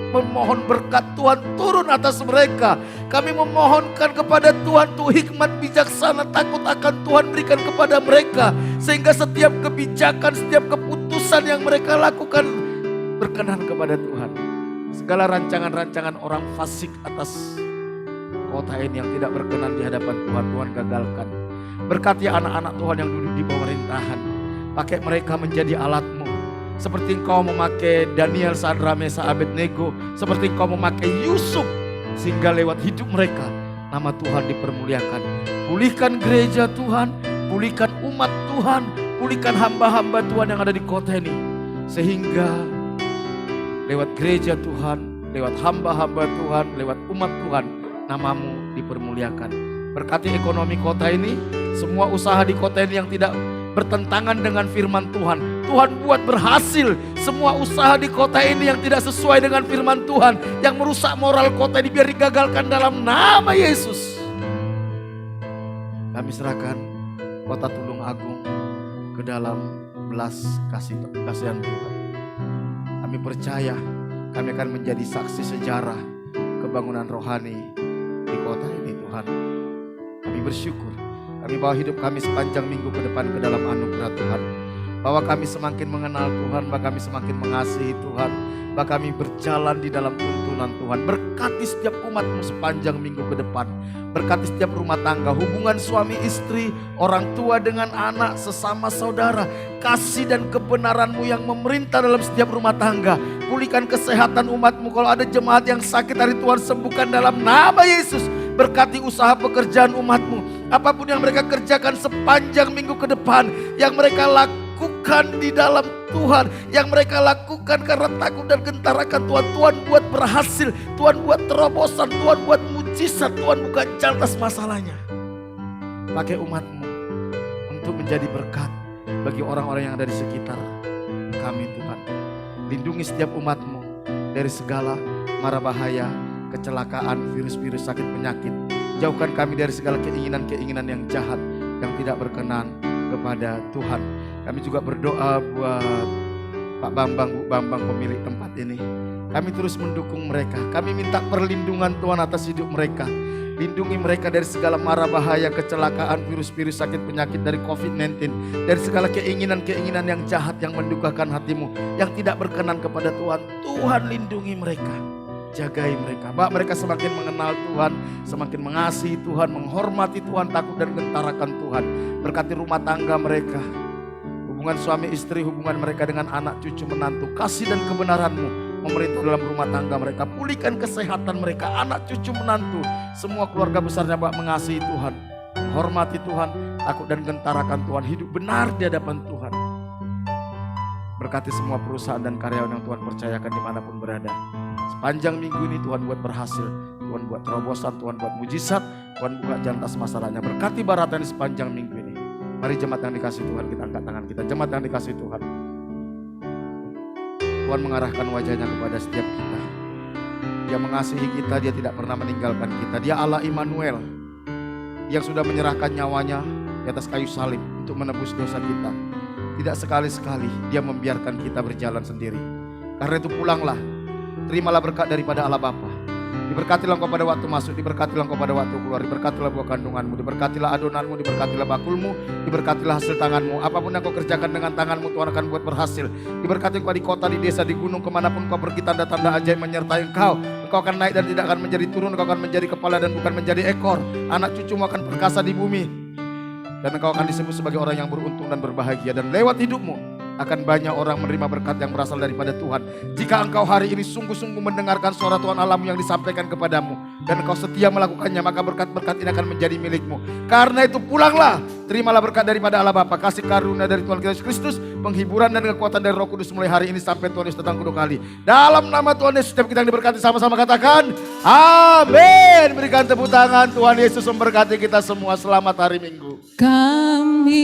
memohon berkat Tuhan turun atas mereka. Kami memohonkan kepada Tuhan tuh hikmat bijaksana, takut akan Tuhan berikan kepada mereka. Sehingga setiap kebijakan, setiap keputusan yang mereka lakukan berkenan kepada Tuhan. Segala rancangan-rancangan orang fasik atas kota ini yang tidak berkenan di hadapan Tuhan, Tuhan gagalkan. Berkati anak-anak Tuhan yang duduk di pemerintahan. Pakai mereka menjadi alat-Mu. Seperti Engkau memakai Daniel, Sadra, Mesa, Abednego. Seperti Engkau memakai Yusuf. Sehingga lewat hidup mereka nama Tuhan dipermuliakan. Pulihkan gereja Tuhan. Pulihkan umat Tuhan. Pulihkan hamba-hamba Tuhan yang ada di kota ini. Sehingga lewat gereja Tuhan, lewat hamba-hamba Tuhan, lewat umat Tuhan, nama-Mu dipermuliakan. Berkati ekonomi kota ini. Semua usaha di kota ini yang tidak bertentangan dengan firman Tuhan, Tuhan buat berhasil semua usaha di kota ini yang tidak sesuai dengan firman Tuhan, yang merusak moral kota ini, biar digagalkan dalam nama Yesus. Kami serahkan kota Tulung Agung ke dalam belas kasihan Tuhan. Kami percaya kami akan menjadi saksi sejarah kebangunan rohani di kota ini Tuhan. Kami bersyukur, kami bawa hidup kami sepanjang minggu ke depan ke dalam anugerah Tuhan. Bahwa kami semakin mengenal Tuhan, bahwa kami semakin mengasihi Tuhan, bahwa kami berjalan di dalam tuntunan Tuhan. Berkati setiap umat-Mu sepanjang minggu ke depan. Berkati setiap rumah tangga, hubungan suami istri, orang tua dengan anak, sesama saudara. Kasih dan kebenaran-Mu yang memerintah dalam setiap rumah tangga. Pulihkan kesehatan umat-Mu. Kalau ada jemaat yang sakit hari Tuhan, sembuhkan dalam nama Yesus. Berkati usaha pekerjaan umat-Mu. Apapun yang mereka kerjakan sepanjang minggu ke depan, yang mereka lakukan di dalam Tuhan, yang mereka lakukan karena takut dan gentar akan Tuhan. Tuhan buat berhasil, Tuhan buat terobosan, Tuhan buat mujizat, Tuhan buka jalan atas masalahnya. Pakai umat-Mu untuk menjadi berkat bagi orang-orang yang ada di sekitar kami Tuhan. Lindungi setiap umat-Mu dari segala mara bahaya, kecelakaan, virus-virus, sakit, penyakit. Jauhkan kami dari segala keinginan-keinginan yang jahat, yang tidak berkenan kepada Tuhan. Kami juga berdoa buat Pak Bambang, Bu Bambang, pemilik tempat ini. Kami terus mendukung mereka. Kami minta perlindungan Tuhan atas hidup mereka. Lindungi mereka dari segala mara bahaya, kecelakaan, virus-virus, sakit, penyakit, dari COVID-19. Dari segala keinginan-keinginan yang jahat, yang mendukakan hatimu, yang tidak berkenan kepada Tuhan. Tuhan lindungi mereka. Jagai mereka, bahwa mereka semakin mengenal Tuhan, semakin mengasihi Tuhan, menghormati Tuhan, takut dan gentar akan Tuhan. Berkati rumah tangga mereka, hubungan suami istri, hubungan mereka dengan anak cucu menantu. Kasih dan kebenaran-Mu memerintah dalam rumah tangga mereka. Pulihkan kesehatan mereka, anak cucu menantu. Semua keluarga besarnya Bapak mengasihi Tuhan, menghormati Tuhan, takut dan gentar akan Tuhan, hidup benar di hadapan Tuhan. Berkati semua perusahaan dan karyawan yang Tuhan percayakan dimanapun berada. Sepanjang minggu ini Tuhan buat berhasil, Tuhan buat terobosan, Tuhan buat mujizat, Tuhan buka jalan atas masalahnya. Berkati baratan di sepanjang minggu ini. Mari jemaat yang dikasih Tuhan, kita angkat tangan kita. Jemaat yang dikasih Tuhan, Tuhan mengarahkan wajahnya kepada setiap kita. Dia mengasihi kita, Dia tidak pernah meninggalkan kita. Dia Allah Immanuel yang sudah menyerahkan nyawanya di atas kayu salib untuk menebus dosa kita. Tidak sekali-sekali Dia membiarkan kita berjalan sendiri. Karena itu pulanglah, terimalah berkat daripada Allah Bapa. Diberkatilah engkau pada waktu masuk, diberkatilah engkau pada waktu keluar, diberkatilah buah kandunganmu, diberkatilah adonanmu, diberkatilah bakulmu, diberkatilah hasil tanganmu. Apapun yang kau kerjakan dengan tanganmu, Tuhan akan buat berhasil. Diberkati engkau di kota, di desa, di gunung, kemanapun kau pergi, tanda-tanda ajaib menyertai engkau. Engkau akan naik dan tidak akan menjadi turun, engkau akan menjadi kepala dan bukan menjadi ekor. Anak cucumu akan perkasa di bumi. Dan engkau akan disebut sebagai orang yang beruntung dan berbahagia. Dan lewat hidupmu akan banyak orang menerima berkat yang berasal daripada Tuhan. Jika engkau hari ini sungguh-sungguh mendengarkan suara Tuhan Allahmu yang disampaikan kepadamu, dan engkau setia melakukannya, maka berkat-berkat ini akan menjadi milikmu. Karena itu pulanglah, terimalah berkat daripada Allah Bapa, kasih karunia dari Tuhan Yesus Kristus, penghiburan dan kekuatan dari Roh Kudus mulai hari ini sampai Tuhan Yesus datang kedua kali. Dalam nama Tuhan Yesus, setiap kita yang diberkati sama-sama katakan amin. Berikan tepuk tangan. Tuhan Yesus memberkati kita semua. Selamat hari Minggu. Kami